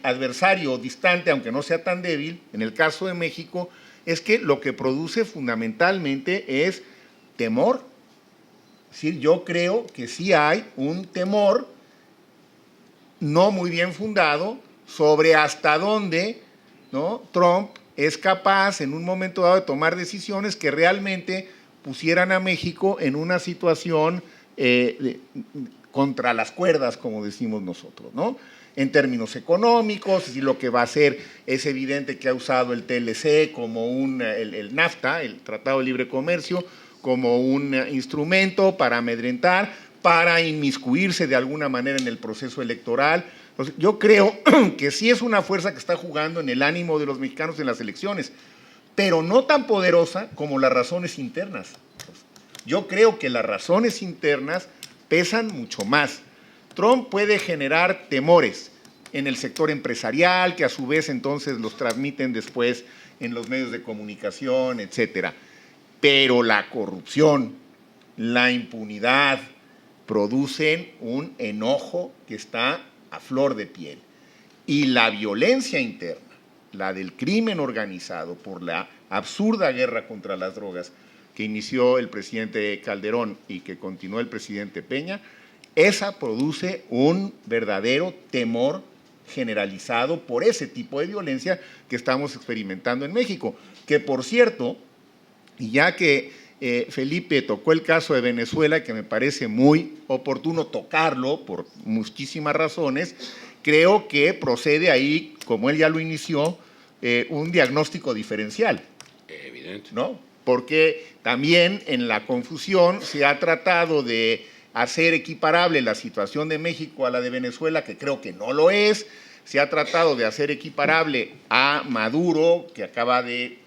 adversario distante, aunque no sea tan débil, en el caso de México, es que lo que produce fundamentalmente es temor. Es decir, yo creo que sí hay un temor no muy bien fundado sobre hasta dónde, ¿no?, Trump es capaz en un momento dado de tomar decisiones que realmente pusieran a México en una situación contra las cuerdas, como decimos nosotros, ¿no? En términos económicos, si lo que va a hacer es evidente que ha usado el TLC como el NAFTA, el Tratado de Libre Comercio, como un instrumento para amedrentar, para inmiscuirse de alguna manera en el proceso electoral. Entonces, yo creo que sí es una fuerza que está jugando en el ánimo de los mexicanos en las elecciones, pero no tan poderosa como las razones internas. Yo creo que las razones internas pesan mucho más. Trump puede generar temores en el sector empresarial, que a su vez entonces los transmiten después en los medios de comunicación, etcétera. Pero la corrupción, la impunidad, producen un enojo que está a flor de piel. Y la violencia interna, la del crimen organizado por la absurda guerra contra las drogas que inició el presidente Calderón y que continuó el presidente Peña, esa produce un verdadero temor generalizado por ese tipo de violencia que estamos experimentando en México. Que, por cierto, y ya que Felipe tocó el caso de Venezuela, que me parece muy oportuno tocarlo por muchísimas razones, creo que procede ahí, como él ya lo inició, un diagnóstico diferencial. Evidente. ¿No? Porque también en la confusión se ha tratado de hacer equiparable la situación de México a la de Venezuela, que creo que no lo es. Se ha tratado de hacer equiparable a Maduro, que acaba de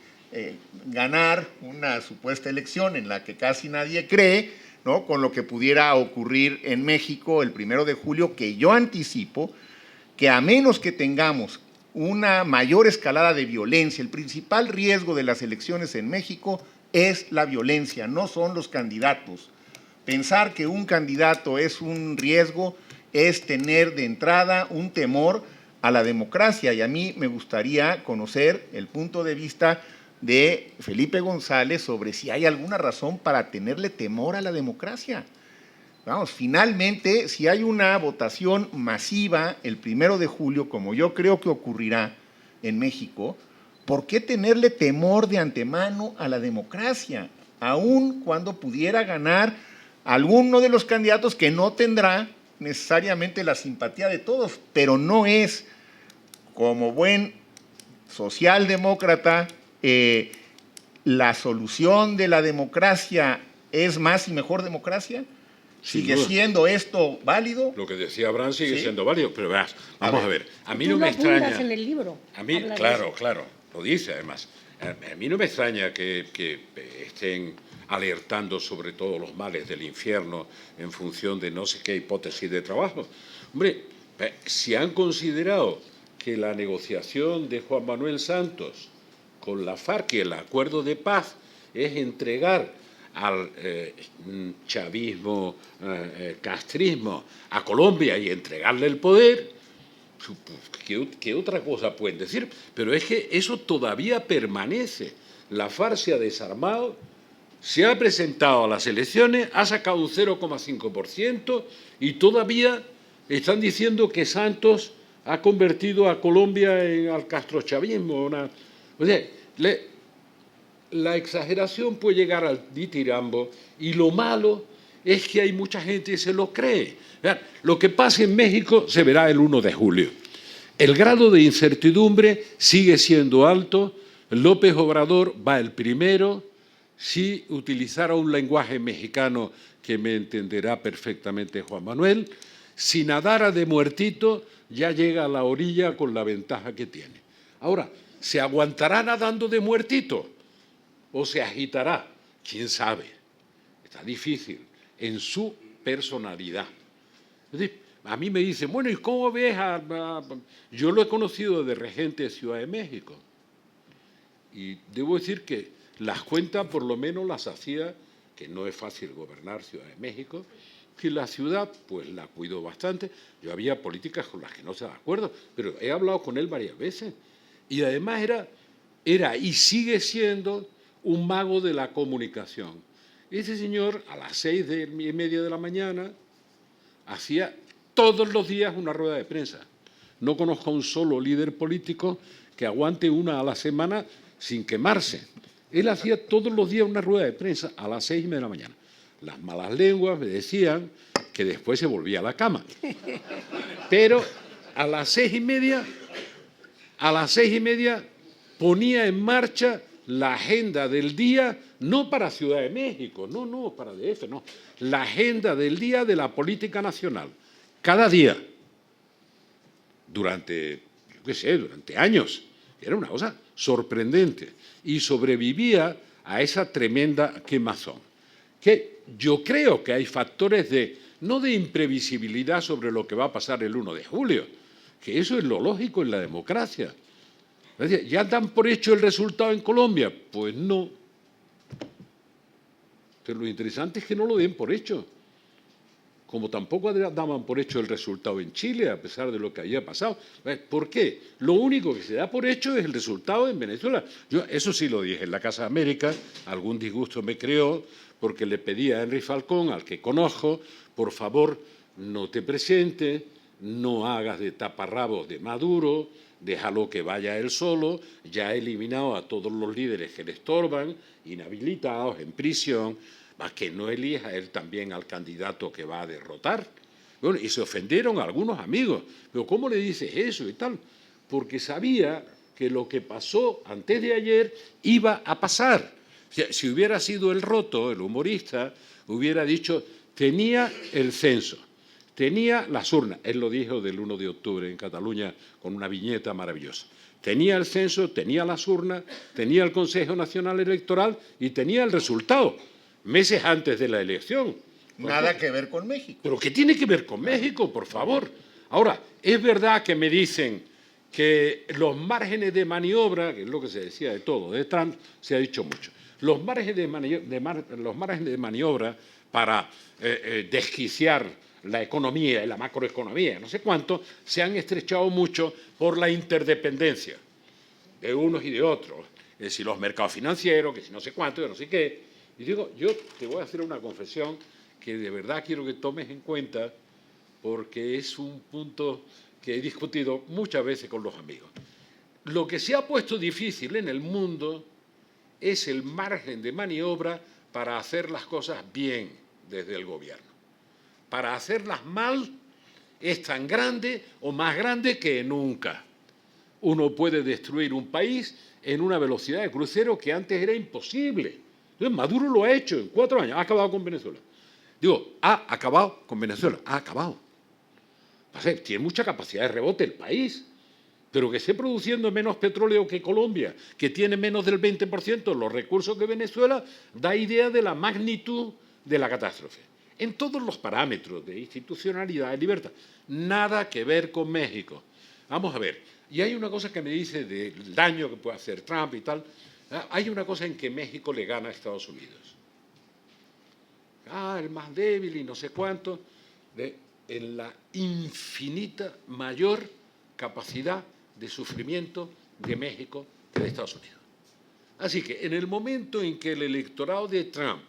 ganar una supuesta elección en la que casi nadie cree, ¿no?, con lo que pudiera ocurrir en México el 1 de julio, que yo anticipo que a menos que tengamos una mayor escalada de violencia, el principal riesgo de las elecciones en México es la violencia, no son los candidatos. Pensar que un candidato es un riesgo es tener de entrada un temor a la democracia, y a mí me gustaría conocer el punto de vista de Felipe González sobre si hay alguna razón para tenerle temor a la democracia. Vamos, finalmente, si hay una votación masiva el 1 de julio, como yo creo que ocurrirá en México, ¿por qué tenerle temor de antemano a la democracia? Aun cuando pudiera ganar alguno de los candidatos que no tendrá necesariamente la simpatía de todos, pero no es, como buen socialdemócrata, la solución de la democracia es más y mejor democracia. ¿Sigue siendo esto válido? Lo que decía Abraham sigue ¿Sí? siendo válido, pero verás, vamos a ver. A mí Tú no me lo apuntas extraña. en el libro. A mí, claro, lo dice además. A mí no me extraña que estén alertando sobre todos los males del infierno en función de no sé qué hipótesis de trabajo. Hombre, si han considerado que la negociación de Juan Manuel Santos con la FARC y el acuerdo de paz es entregar al chavismo, castrismo a Colombia y entregarle el poder, ¿qué otra cosa pueden decir? Pero es que eso todavía permanece. La FARC se ha desarmado, se ha presentado a las elecciones, ha sacado un 0,5% y todavía están diciendo que Santos ha convertido a Colombia al castrochavismo. O sea, la exageración puede llegar al ditirambo y lo malo es que hay mucha gente que se lo cree. Lo que pasa en México se verá el 1 de julio. El grado de incertidumbre sigue siendo alto. López Obrador va el primero. Si utilizara un lenguaje mexicano que me entenderá perfectamente Juan Manuel, si nadara de muertito, ya llega a la orilla con la ventaja que tiene. Ahora, ¿se aguantará nadando de muertito o se agitará? ¿Quién sabe? Está difícil en su personalidad. Es decir, a mí me dicen, bueno, ¿y cómo ves Yo lo he conocido de regente de Ciudad de México. Y debo decir que Las cuentas por lo menos las hacía, que no es fácil gobernar Ciudad de México, que la ciudad pues la cuidó bastante. Yo había políticas con las que no estaba de acuerdo, pero he hablado con él varias veces. Y además era y sigue siendo un mago de la comunicación. Ese señor a las 6:30 de la mañana hacía todos los días una rueda de prensa. No conozco a un solo líder político que aguante una a la semana sin quemarse. Él hacía todos los días una rueda de prensa a las 6:30 de la mañana. Las malas lenguas me decían que después se volvía a la cama. Pero a las 6:30 ponía en marcha la agenda del día, no para Ciudad de México, no, para DF, no. La agenda del día de la política nacional. Cada día. Durante años. Era una cosa sorprendente. Y sobrevivía a esa tremenda quemazón. Que yo creo que hay factores no de imprevisibilidad sobre lo que va a pasar el 1 de julio, que eso es lo lógico en la democracia. Es decir, ¿ya dan por hecho el resultado en Colombia? Pues no. Pero lo interesante es que no lo den por hecho. Como tampoco daban por hecho el resultado en Chile, a pesar de lo que había pasado. ¿Por qué? Lo único que se da por hecho es el resultado en Venezuela. Yo eso sí lo dije en la Casa de América, algún disgusto me creó, porque le pedí a Henry Falcón, al que conozco, por favor, no te presentes, no hagas de taparrabos de Maduro, déjalo que vaya él solo, ya ha eliminado a todos los líderes que le estorban, inhabilitados, en prisión, más que no elija él también al candidato que va a derrotar. Bueno, y se ofendieron algunos amigos. Pero ¿cómo le dices eso y tal? Porque sabía que lo que pasó antes de ayer iba a pasar. O sea, si hubiera sido el Roto, el humorista, hubiera dicho, tenía el censo, tenía las urnas. Él lo dijo del 1 de octubre en Cataluña con una viñeta maravillosa. Tenía el censo, tenía las urnas, tenía el Consejo Nacional Electoral y tenía el resultado, meses antes de la elección. Nada que ver con México. ¿Pero qué tiene que ver con México, por favor? Ahora, es verdad que me dicen que los márgenes de maniobra, que es lo que se decía de todo, de Trump se ha dicho mucho, los márgenes de maniobra para desquiciar la economía y la macroeconomía, no sé cuánto, se han estrechado mucho por la interdependencia de unos y de otros. Es decir, los mercados financieros, que si no sé cuánto, que no sé qué. Y digo, yo te voy a hacer una confesión que de verdad quiero que tomes en cuenta porque es un punto que he discutido muchas veces con los amigos. Lo que se ha puesto difícil en el mundo es el margen de maniobra para hacer las cosas bien desde el gobierno. Para hacerlas mal es tan grande o más grande que nunca. Uno puede destruir un país en una velocidad de crucero que antes era imposible. Entonces, Maduro lo ha hecho en 4 años, ha acabado con Venezuela. Digo, ha acabado con Venezuela, ha acabado. Tiene mucha capacidad de rebote el país, pero que esté produciendo menos petróleo que Colombia, que tiene menos del 20% de los recursos que Venezuela, da idea de la magnitud de la catástrofe. En todos los parámetros de institucionalidad y libertad. Nada que ver con México. Vamos a ver, y hay una cosa que me dice del daño que puede hacer Trump y tal. Hay una cosa en que México le gana a Estados Unidos. El más débil y no sé cuánto, en la infinita mayor capacidad de sufrimiento de México que de Estados Unidos. Así que en el momento en que el electorado de Trump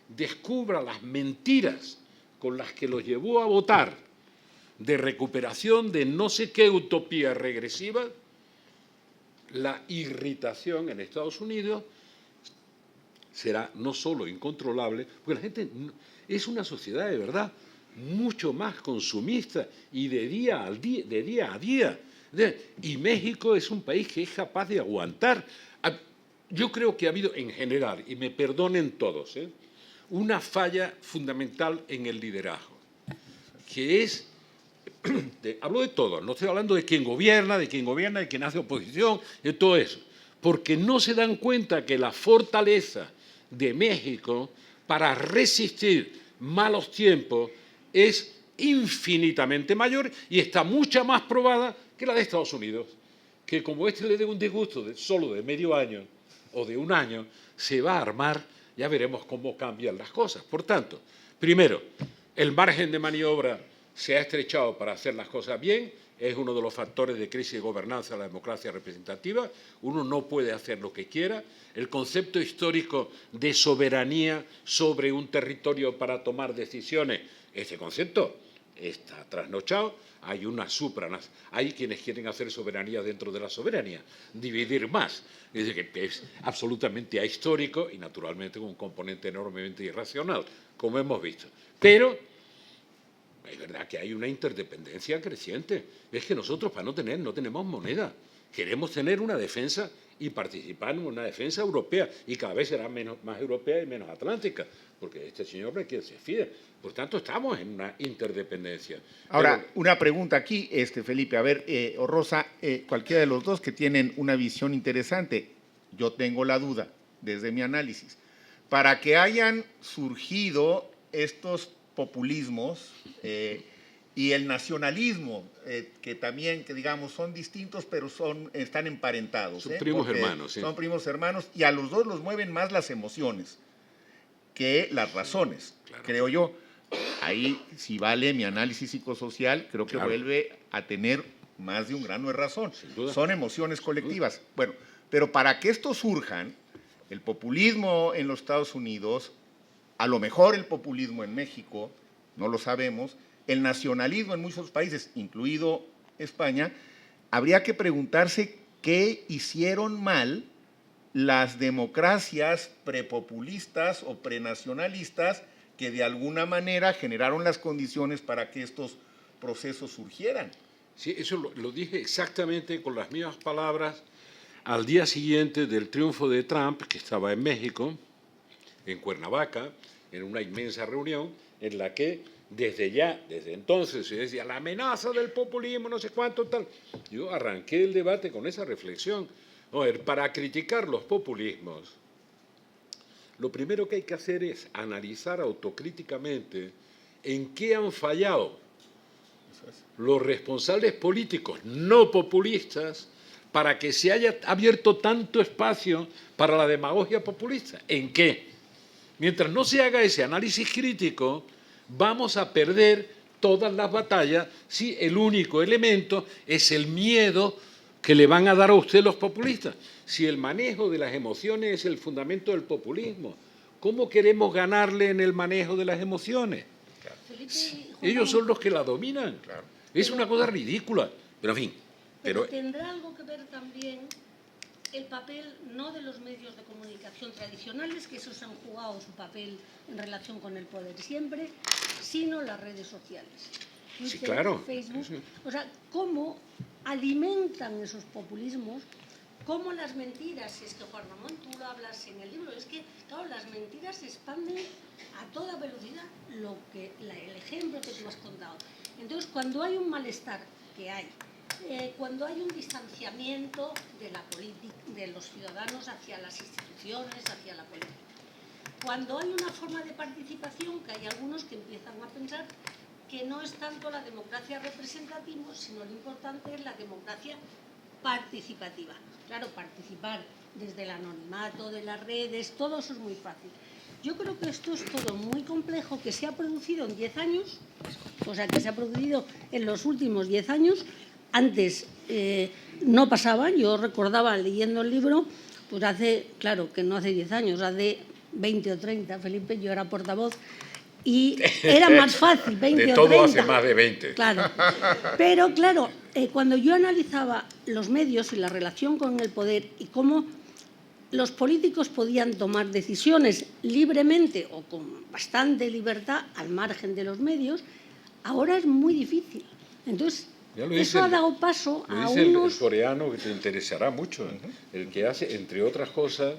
descubra las mentiras con las que los llevó a votar de recuperación de no sé qué utopía regresiva, la irritación en Estados Unidos será no solo incontrolable, porque la gente es una sociedad de verdad mucho más consumista y de día a día. Y México es un país que es capaz de aguantar. Yo creo que ha habido en general, y me perdonen todos, una falla fundamental en el liderazgo, que es, hablo de todo, no estoy hablando de quien gobierna, de quien hace oposición, de todo eso, porque no se dan cuenta que la fortaleza de México para resistir malos tiempos es infinitamente mayor y está mucho más probada que la de Estados Unidos, que como le dé un disgusto solo de medio año o de un año, se va a armar, ya veremos cómo cambian las cosas. Por tanto, primero, el margen de maniobra se ha estrechado para hacer las cosas bien, es uno de los factores de crisis de gobernanza de la democracia representativa. Uno no puede hacer lo que quiera. El concepto histórico de soberanía sobre un territorio para tomar decisiones, ese concepto está trasnochado. Hay una supranación. Hay quienes quieren hacer soberanía dentro de la soberanía, dividir más. Es decir, que es absolutamente ahistórico y, naturalmente, con un componente enormemente irracional, como hemos visto. Pero es verdad que hay una interdependencia creciente. Es que nosotros, para no tenemos moneda. Queremos tener una defensa y participar en una defensa europea. Y cada vez será más europea y menos atlántica, porque este señor no es quien se fíe. Por tanto, estamos en una interdependencia. Ahora, una pregunta aquí, Felipe. A ver, o Rosa, cualquiera de los dos que tienen una visión interesante. Yo tengo la duda, desde mi análisis. Para que hayan surgido estos populismos y el nacionalismo, que también, que digamos, son distintos, pero están emparentados. Son primos hermanos. Sí. Son primos hermanos y a los dos los mueven más las emociones que las razones, claro. Creo yo. Ahí, si vale mi análisis psicosocial, creo que vuelve a tener más de un grano de razón. Son emociones colectivas. Bueno, pero para que esto surjan, el populismo en los Estados Unidos, a lo mejor el populismo en México, no lo sabemos, el nacionalismo en muchos países, incluido España, habría que preguntarse qué hicieron mal las democracias prepopulistas o prenacionalistas que de alguna manera generaron las condiciones para que estos procesos surgieran. Sí, eso lo dije exactamente con las mismas palabras al día siguiente del triunfo de Trump, que estaba en México, en Cuernavaca, en una inmensa reunión en la que desde entonces se decía la amenaza del populismo, no sé cuánto, tal. Yo arranqué el debate con esa reflexión. A ver, para criticar los populismos, lo primero que hay que hacer es analizar autocríticamente en qué han fallado los responsables políticos no populistas para que se haya abierto tanto espacio para la demagogia populista. ¿En qué? Mientras no se haga ese análisis crítico, vamos a perder todas las batallas si el único elemento es el miedo que le van a dar a usted los populistas. Si el manejo de las emociones es el fundamento del populismo, ¿cómo queremos ganarle en el manejo de las emociones? Ellos son los que la dominan. Claro. Es una cosa ridícula, pero en fin. Pero tendrá algo que ver también el papel no de los medios de comunicación tradicionales, que esos han jugado su papel en relación con el poder siempre, sino las redes sociales. Sí, claro. Facebook. Sí. O sea, cómo alimentan esos populismos, cómo las mentiras, si es que Juan Ramón, tú lo hablas en el libro, es que, claro, las mentiras se expanden a toda velocidad, el ejemplo que tú has contado. Entonces, cuando hay un malestar, que hay, cuando hay un distanciamiento de la política, de los ciudadanos hacia las instituciones, hacia la política, cuando hay una forma de participación, que hay algunos que empiezan a pensar que no es tanto la democracia representativa, sino lo importante es la democracia participativa. Claro, participar desde el anonimato de las redes, todo eso es muy fácil. Yo creo que esto es todo muy complejo, que se ha producido en 10 años, o sea, que se ha producido en los últimos 10 años. Antes no pasaba, yo recordaba leyendo el libro, pues claro, que no hace 10 años, hace 20 o 30, Felipe, yo era portavoz, y era más fácil, 20 de o 30. De todo hace más de 20. Claro, pero claro, cuando yo analizaba los medios y la relación con el poder y cómo los políticos podían tomar decisiones libremente o con bastante libertad al margen de los medios, ahora es muy difícil. Entonces, eso ha dado paso a unos... El coreano, que te interesará mucho, el que hace, entre otras cosas,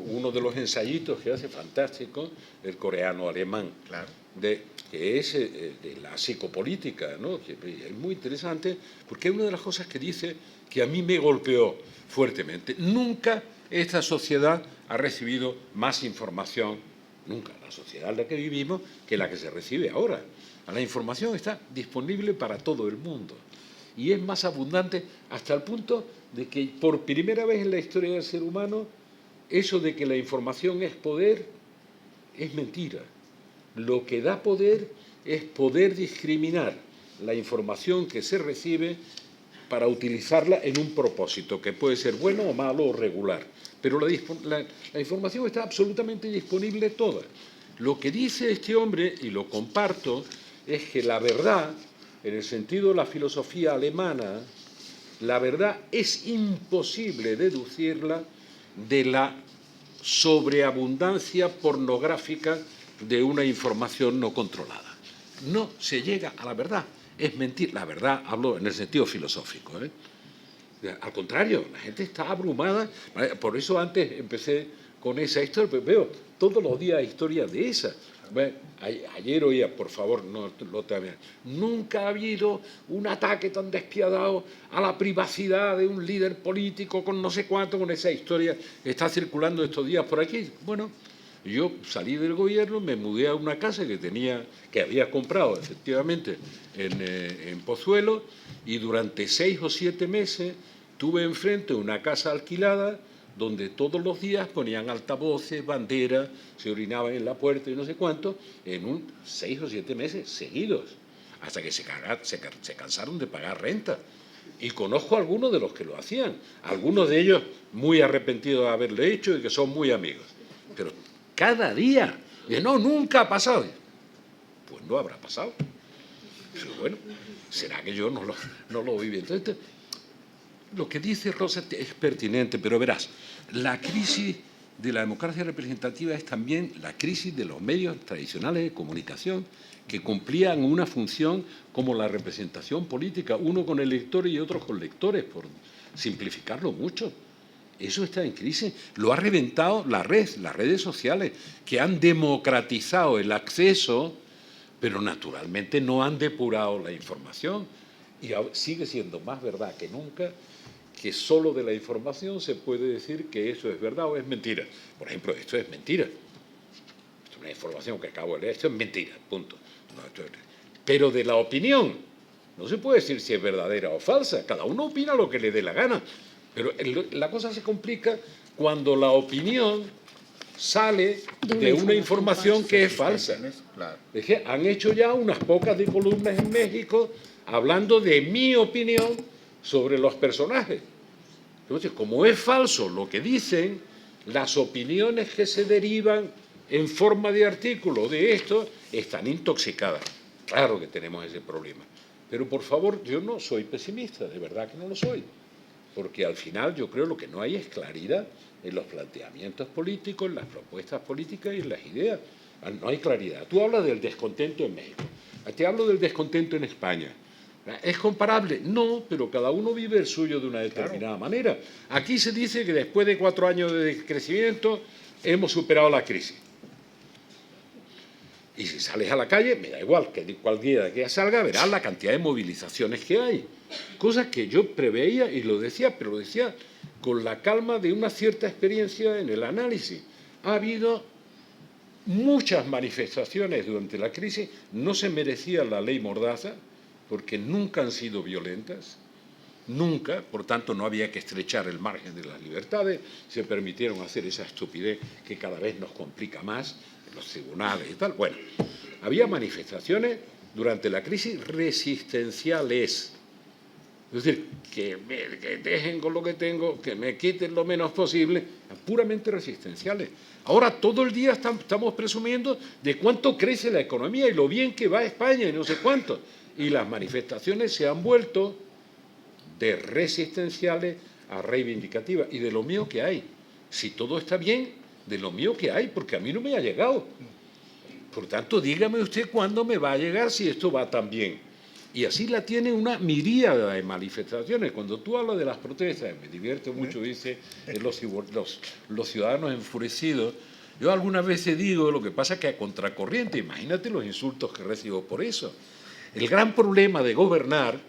uno de los ensayitos que hace fantástico, el coreano alemán, claro, que es de la psicopolítica, ¿no? Que es muy interesante, porque es una de las cosas que dice que a mí me golpeó fuertemente. Nunca esta sociedad ha recibido más información, nunca, la sociedad en la que vivimos, que la que se recibe ahora. La información está disponible para todo el mundo y es más abundante hasta el punto de que por primera vez en la historia del ser humano eso de que la información es poder es mentira. Lo que da poder es poder discriminar la información que se recibe para utilizarla en un propósito, que puede ser bueno o malo o regular. Pero la información está absolutamente disponible toda. Lo que dice este hombre, y lo comparto, es que la verdad, en el sentido de la filosofía alemana, la verdad es imposible deducirla de la sobreabundancia pornográfica de una información no controlada. No se llega a la verdad. Es mentir. La verdad, hablo en el sentido filosófico, ¿eh? Al contrario, la gente está abrumada. Por eso antes empecé con esa historia, pero veo todos los días historias de esa. Ayer oía, por favor, no lo también. Nunca ha habido un ataque tan despiadado a la privacidad de un líder político con no sé cuánto, con esa historia que está circulando estos días por aquí. Bueno, yo salí del gobierno, me mudé a una casa que había comprado efectivamente en Pozuelo, y durante 6 o 7 meses tuve enfrente una casa alquilada donde todos los días ponían altavoces, banderas, se orinaban en la puerta y no sé cuánto, en 6 o 7 meses seguidos, hasta que se cansaron de pagar renta. Y conozco a algunos de los que lo hacían, algunos de ellos muy arrepentidos de haberlo hecho y que son muy amigos. Pero cada día, no, nunca ha pasado. Pues no habrá pasado. Pero bueno, será que yo no lo viví. Entonces, lo que dice Rosa es pertinente, pero verás, la crisis de la democracia representativa es también la crisis de los medios tradicionales de comunicación, que cumplían una función como la representación política, uno con electores y otros con lectores, por simplificarlo mucho. Eso está en crisis. Lo ha reventado las redes sociales, que han democratizado el acceso, pero naturalmente no han depurado la información. Y sigue siendo más verdad que nunca que solo de la información se puede decir que eso es verdad o es mentira. Por ejemplo, esto es mentira. Esto es una información que acabo de leer. Esto es mentira, punto. Pero de la opinión no se puede decir si es verdadera o falsa. Cada uno opina lo que le dé la gana. Pero la cosa se complica cuando la opinión sale de una información que es falsa. Es que han hecho ya unas pocas de columnas en México hablando de mi opinión sobre los personajes. Entonces, como es falso lo que dicen, las opiniones que se derivan en forma de artículo de esto están intoxicadas. Claro que tenemos ese problema. Pero, por favor, yo no soy pesimista, de verdad que no lo soy. Porque al final yo creo lo que no hay es claridad en los planteamientos políticos, en las propuestas políticas y en las ideas. No hay claridad. Tú hablas del descontento en México. Te hablo del descontento en España. ¿Es comparable? No, pero cada uno vive el suyo de una determinada manera. Aquí se dice que después de 4 años de crecimiento hemos superado la crisis. Y si sales a la calle, me da igual, que cualquiera que salga, verás la cantidad de movilizaciones que hay. Cosas que yo preveía y lo decía, pero lo decía con la calma de una cierta experiencia en el análisis. Ha habido muchas manifestaciones durante la crisis, no se merecía la ley Mordaza, porque nunca han sido violentas, nunca, por tanto no había que estrechar el margen de las libertades, se permitieron hacer esa estupidez que cada vez nos complica más, en los tribunales y tal. Bueno, había manifestaciones durante la crisis resistenciales, es decir, que dejen con lo que tengo, que me quiten lo menos posible, puramente resistenciales. Ahora todo el día estamos presumiendo de cuánto crece la economía y lo bien que va España y no sé cuánto. Y las manifestaciones se han vuelto de resistenciales a reivindicativas. Y de lo mío que hay. Si todo está bien, de lo mío que hay, porque a mí no me ha llegado. Por tanto, dígame usted cuándo me va a llegar si esto va tan bien. Y así la tiene una miríada de manifestaciones. Cuando tú hablas de las protestas, me divierte mucho, dice, los ciudadanos enfurecidos. Yo algunas veces digo, lo que pasa es que a contracorriente, imagínate los insultos que recibo por eso. El gran problema de gobernar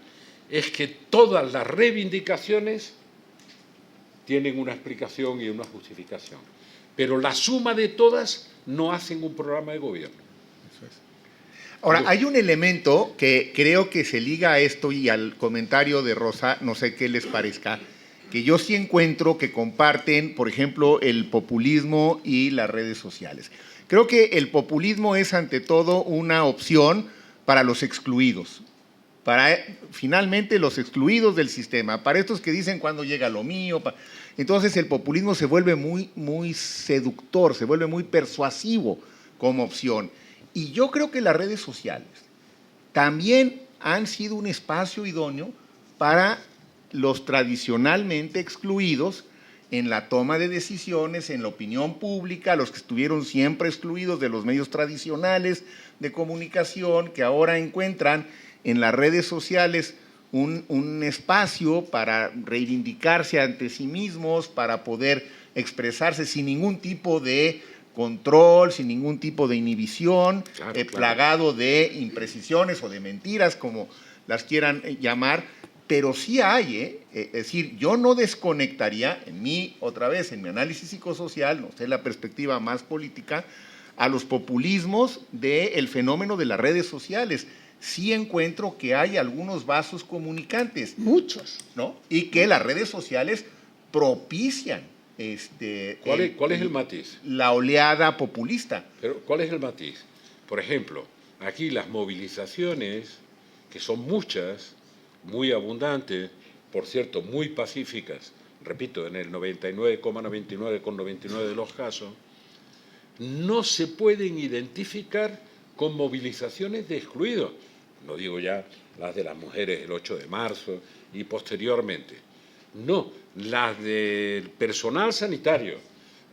es que todas las reivindicaciones tienen una explicación y una justificación, pero la suma de todas no hacen un programa de gobierno. Eso es. Ahora, hay un elemento que creo que se liga a esto y al comentario de Rosa, no sé qué les parezca, que yo sí encuentro que comparten, por ejemplo, el populismo y las redes sociales. Creo que el populismo es ante todo una opción para los excluidos, para finalmente los excluidos del sistema, para estos que dicen cuándo llega lo mío. Entonces el populismo se vuelve muy seductor, se vuelve muy persuasivo como opción. Y yo creo que las redes sociales también han sido un espacio idóneo para los tradicionalmente excluidos en la toma de decisiones, en la opinión pública, los que estuvieron siempre excluidos de los medios tradicionales de comunicación, que ahora encuentran en las redes sociales un espacio para reivindicarse ante sí mismos, para poder expresarse sin ningún tipo de control, sin ningún tipo de inhibición, plagado de imprecisiones o de mentiras, como las quieran llamar, pero sí hay, es decir, yo no desconectaría en mí, otra vez, en mi análisis psicosocial, no sé, la perspectiva más política, a los populismos del fenómeno de las redes sociales. Sí encuentro que hay algunos vasos comunicantes. Muchos. ¿No? Y que las redes sociales propician ¿Cuál es el matiz? La oleada populista. Pero, ¿cuál es el matiz? Por ejemplo, aquí las movilizaciones, que son muchas, muy abundantes, por cierto, muy pacíficas, repito, en el 99,99,99 de los casos, no se pueden identificar con movilizaciones de excluidos. No digo ya las de las mujeres el 8 de marzo y posteriormente. No, las del personal sanitario,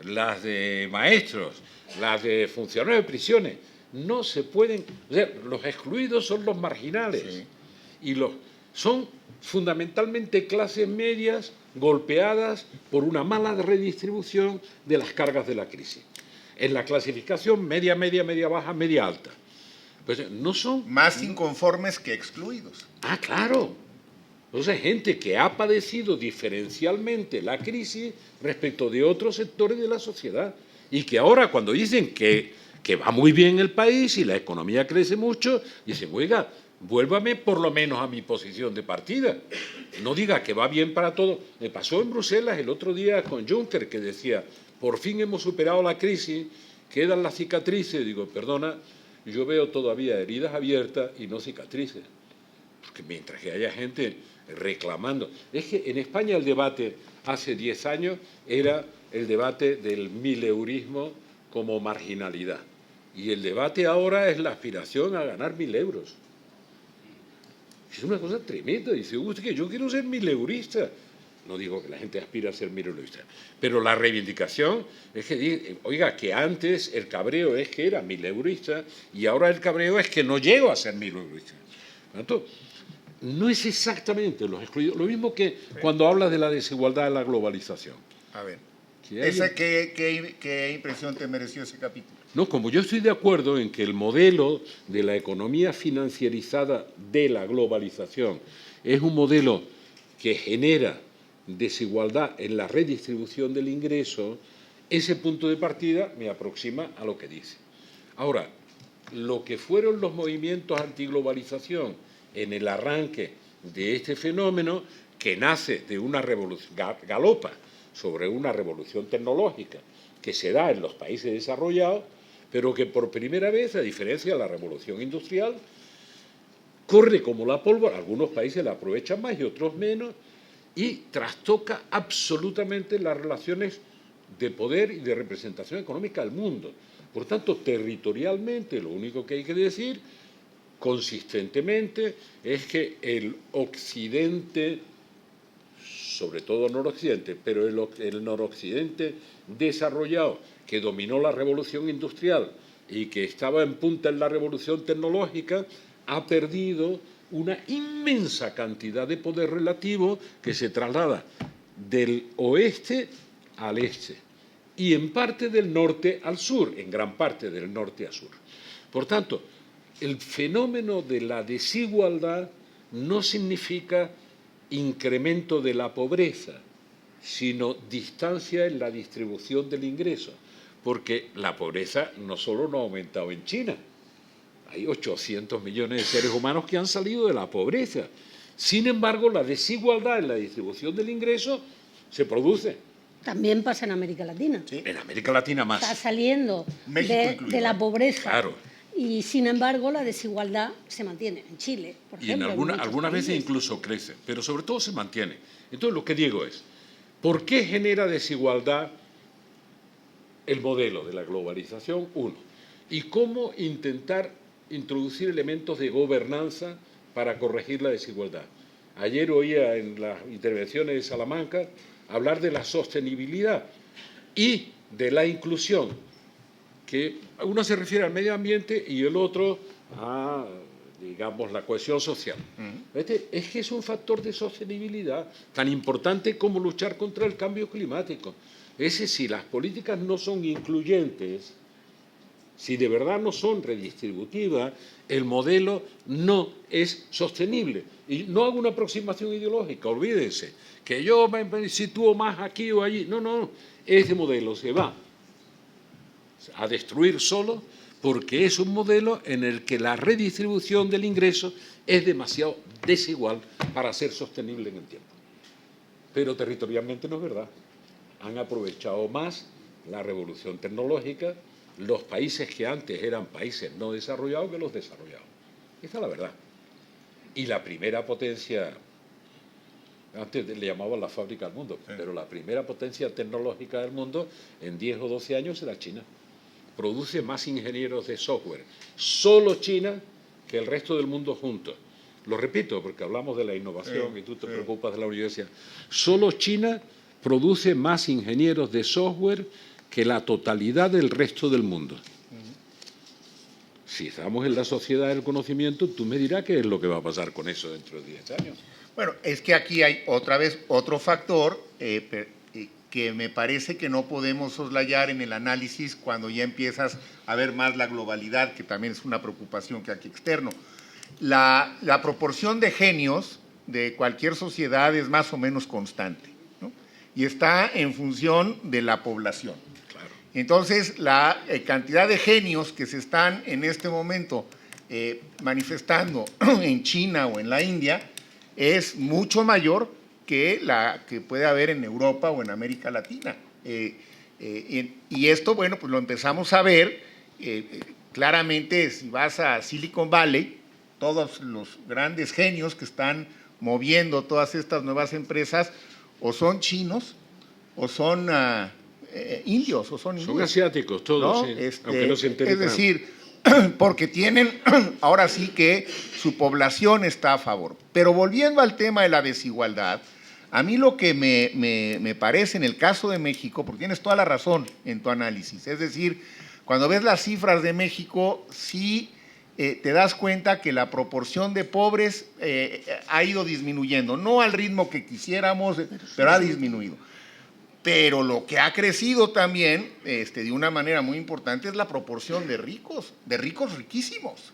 las de maestros, las de funcionarios de prisiones, no se pueden... O sea, los excluidos son los marginales, sí. Y son fundamentalmente clases medias golpeadas por una mala redistribución de las cargas de la crisis. En la clasificación media, media, media baja, media alta. Pues no son... Más inconformes que excluidos. Ah, claro. Entonces, gente que ha padecido diferencialmente la crisis respecto de otros sectores de la sociedad y que ahora cuando dicen que va muy bien el país y la economía crece mucho, dicen, oiga, vuélvame por lo menos a mi posición de partida. No diga que va bien para todo. Me pasó en Bruselas el otro día con Juncker, que decía, por fin hemos superado la crisis, quedan las cicatrices. Digo, perdona, yo veo todavía heridas abiertas y no cicatrices. Porque mientras que haya gente reclamando... Es que en España el debate hace 10 años era el debate del mileurismo como marginalidad. Y el debate ahora es la aspiración a ganar 1.000 euros. Es una cosa tremenda. Dice, usted que yo quiero ser mileurista. No digo que la gente aspira a ser mileurista. Pero la reivindicación es que, oiga, que antes el cabreo es que era mileurista y ahora el cabreo es que no llego a ser mileurista. Por tanto, no es exactamente los excluidos. Lo mismo que cuando hablas de la desigualdad de la globalización. A ver, ¿qué impresión te mereció ese capítulo? No, como yo estoy de acuerdo en que el modelo de la economía financierizada de la globalización es un modelo que genera desigualdad en la redistribución del ingreso, ese punto de partida me aproxima a lo que dice. Ahora, lo que fueron los movimientos antiglobalización en el arranque de este fenómeno, que nace de una revolución, galopa sobre una revolución tecnológica que se da en los países desarrollados, pero que por primera vez, a diferencia de la revolución industrial, corre como la pólvora. Algunos países la aprovechan más y otros menos, y trastoca absolutamente las relaciones de poder y de representación económica del mundo. Por tanto, territorialmente, lo único que hay que decir consistentemente es que el occidente, sobre todo noroccidente, pero el noroccidente desarrollado, que dominó la revolución industrial y que estaba en punta en la revolución tecnológica, ha perdido una inmensa cantidad de poder relativo que se traslada del oeste al este y en parte del norte al sur, en gran parte del norte al sur. Por tanto, el fenómeno de la desigualdad no significa incremento de la pobreza, sino distancia en la distribución del ingreso, porque la pobreza no solo no ha aumentado en China, hay 800 millones de seres humanos que han salido de la pobreza. Sin embargo, la desigualdad en la distribución del ingreso se produce. También pasa en América Latina. Sí. En América Latina más. Está saliendo México de la pobreza. Claro. Y, sin embargo, la desigualdad se mantiene. En Chile, por Y en ejemplo. algunas veces incluso crece, pero sobre todo se mantiene. Entonces, lo que digo es, ¿por qué genera desigualdad el modelo de la globalización? Uno. ¿Y cómo intentar introducir elementos de gobernanza para corregir la desigualdad? Ayer oía en las intervenciones de Salamanca hablar de la sostenibilidad y de la inclusión, que uno se refiere al medio ambiente y el otro a, digamos, la cohesión social. Es que es un factor de sostenibilidad tan importante como luchar contra el cambio climático. Si las políticas no son incluyentes, si de verdad no son redistributivas, el modelo no es sostenible. Y no hago una aproximación ideológica, olvídense, que yo me sitúo más aquí o allí. No, no, ese modelo se va a destruir solo porque es un modelo en el que la redistribución del ingreso es demasiado desigual para ser sostenible en el tiempo. Pero territorialmente no es verdad. Han aprovechado más la revolución tecnológica los países que antes eran países no desarrollados que los desarrollados. Esta es la verdad. Y la primera potencia, antes le llamaban la fábrica del mundo, pero la primera potencia tecnológica del mundo en 10 o 12 años era China. Produce más ingenieros de software, solo China, que el resto del mundo juntos. Lo repito, porque hablamos de la innovación y tú te preocupas de la universidad. Solo China produce más ingenieros de software que la totalidad del resto del mundo. Si estamos en la sociedad del conocimiento, tú me dirás qué es lo que va a pasar con eso dentro de 10 años. Bueno, es que aquí hay otra vez otro factor que me parece que no podemos soslayar en el análisis cuando ya empiezas a ver más la globalidad, que también es una preocupación que aquí externo. La proporción de genios de cualquier sociedad es más o menos constante, ¿no? Y está en función de la población. Claro. Entonces, la cantidad de genios que se están en este momento manifestando en China o en la India es mucho mayor que la que puede haber en Europa o en América Latina. Y esto, bueno, pues lo empezamos a ver claramente si vas a Silicon Valley, todos los grandes genios que están moviendo todas estas nuevas empresas o son chinos o son indios o son hindúes. Son asiáticos todos, ¿no? Sí, aunque no se enteren. Es decir, porque tienen ahora sí que su población está a favor. Pero volviendo al tema de la desigualdad, a mí lo que me parece en el caso de México, porque tienes toda la razón en tu análisis, es decir, cuando ves las cifras de México, sí te das cuenta que la proporción de pobres ha ido disminuyendo, no al ritmo que quisiéramos, pero ha disminuido. Pero lo que ha crecido también, de una manera muy importante, es la proporción de ricos riquísimos,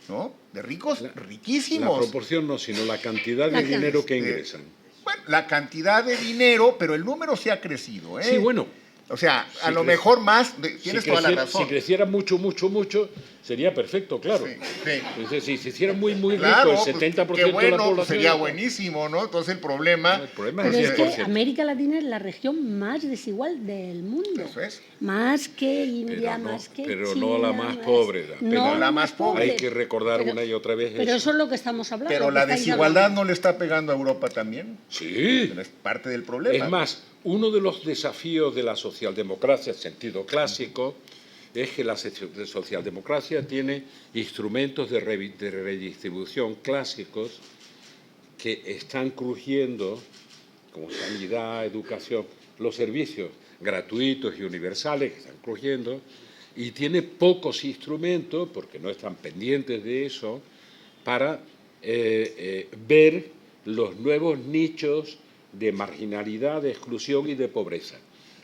¿no? De ricos riquísimos. La proporción no, sino la cantidad de dinero que ingresan. Bueno, la cantidad de dinero, pero el número sí ha crecido, ¿eh? Sí, bueno. O sea, a lo mejor más, tienes toda la razón. Si creciera mucho, sería perfecto, claro. Sí, sí. Entonces, si se hiciera muy rico, Claro, el 70% pues, qué de la bueno, población... pues sería buenísimo, ¿no? Entonces el problema es Pero el es que 10%. América Latina es la región más desigual del mundo. Eso es. Más que India, Pero no- más que pero China. no la más pobre, No la más pobre. Hay que recordar Pero- una y otra vez Pero eso. eso es lo que estamos hablando. pero que la estáis desigualdad hablando. no le está pegando a Europa también. Sí. Pero es parte del problema. Es más, uno de los desafíos de la socialdemocracia en sentido clásico es que la socialdemocracia tiene instrumentos de redistribución clásicos que están crujiendo, como sanidad, educación, los servicios gratuitos y universales que están crujiendo, y tiene pocos instrumentos, porque no están pendientes de eso, para ver los nuevos nichos de marginalidad, de exclusión y de pobreza.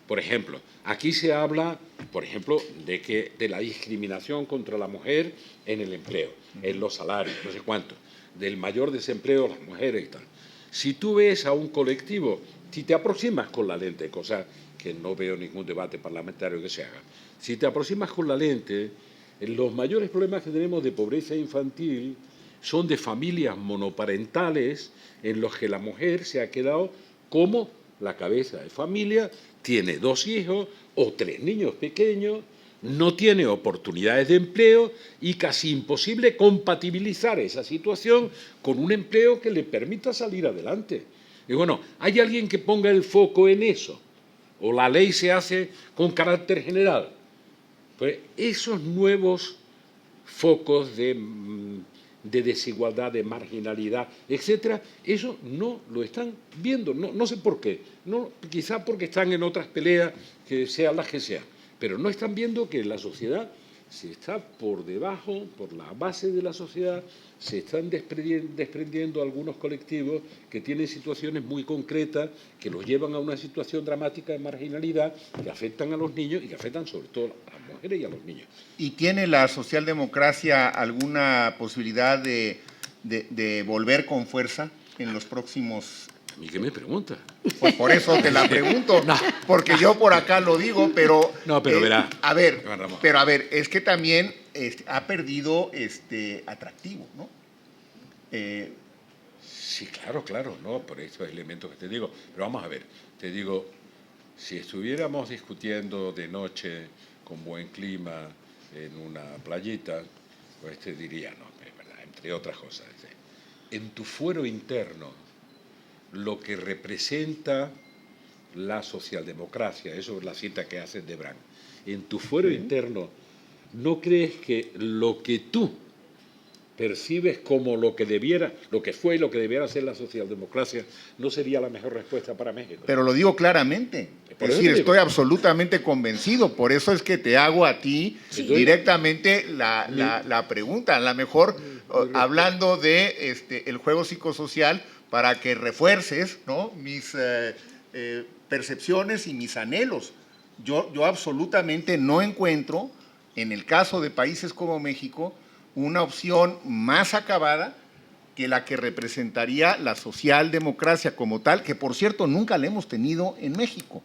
Por ejemplo, aquí se habla, por ejemplo, de la discriminación contra la mujer en el empleo, en los salarios, no sé cuánto, del mayor desempleo de las mujeres y tal. Si tú ves a un colectivo, si te aproximas con la lente, cosa que no veo ningún debate parlamentario que se haga, si te aproximas con la lente, los mayores problemas que tenemos de pobreza infantil son de familias monoparentales en los que la mujer se ha quedado como la cabeza de familia, tiene 2 hijos o 3 niños pequeños, no tiene oportunidades de empleo y casi imposible compatibilizar esa situación con un empleo que le permita salir adelante. Y bueno, ¿hay alguien que ponga el foco en eso? ¿O la ley se hace con carácter general? Pues esos nuevos focos de desigualdad, de marginalidad, etcétera, eso no lo están viendo, no sé por qué, quizá porque están en otras peleas, que sean las que sean, pero no están viendo que la sociedad se está por debajo, por la base de la sociedad, se están desprendiendo algunos colectivos que tienen situaciones muy concretas, que los llevan a una situación dramática de marginalidad, que afectan a los niños y que afectan sobre todo a las mujeres y a los niños. ¿Y tiene la socialdemocracia alguna posibilidad de volver con fuerza en los próximos? ¿A mí qué me pregunta? Pues por eso te la pregunto, no, porque yo por acá lo digo, pero... No, pero verá. A ver, es que también ha perdido atractivo, ¿no? Sí, claro, no, por estos elementos que te digo. Pero vamos a ver, te digo, si estuviéramos discutiendo de noche con buen clima en una playita, pues te diría, no, es verdad, entre otras cosas. En tu fuero interno, lo que representa la socialdemocracia, eso es la cita que hace de Brand, en tu fuero interno, ¿no crees que lo que tú percibes como lo que fue y lo que debiera ser la socialdemocracia, no sería la mejor respuesta para México? Pero lo digo claramente, es decir, estoy absolutamente convencido, por eso es que te hago a ti directamente la pregunta, a lo mejor hablando de el juego psicosocial, para que refuerces, ¿no?, mis percepciones y mis anhelos. Yo absolutamente no encuentro, en el caso de países como México, una opción más acabada que la que representaría la socialdemocracia como tal, que por cierto nunca la hemos tenido en México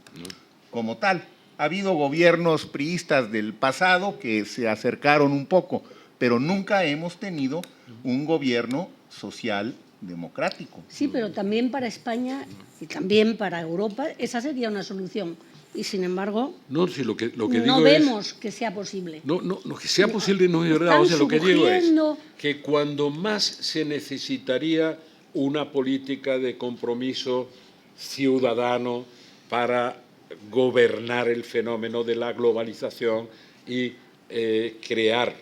como tal. Ha habido gobiernos priistas del pasado que se acercaron un poco, pero nunca hemos tenido un gobierno social democrático. Sí, pero también para España y también para Europa esa sería una solución. Y sin embargo, no, si lo que no digo vemos que sea posible. No, que sea posible no es verdad. O sea, lo que digo es que cuando más se necesitaría una política de compromiso ciudadano para gobernar el fenómeno de la globalización y crear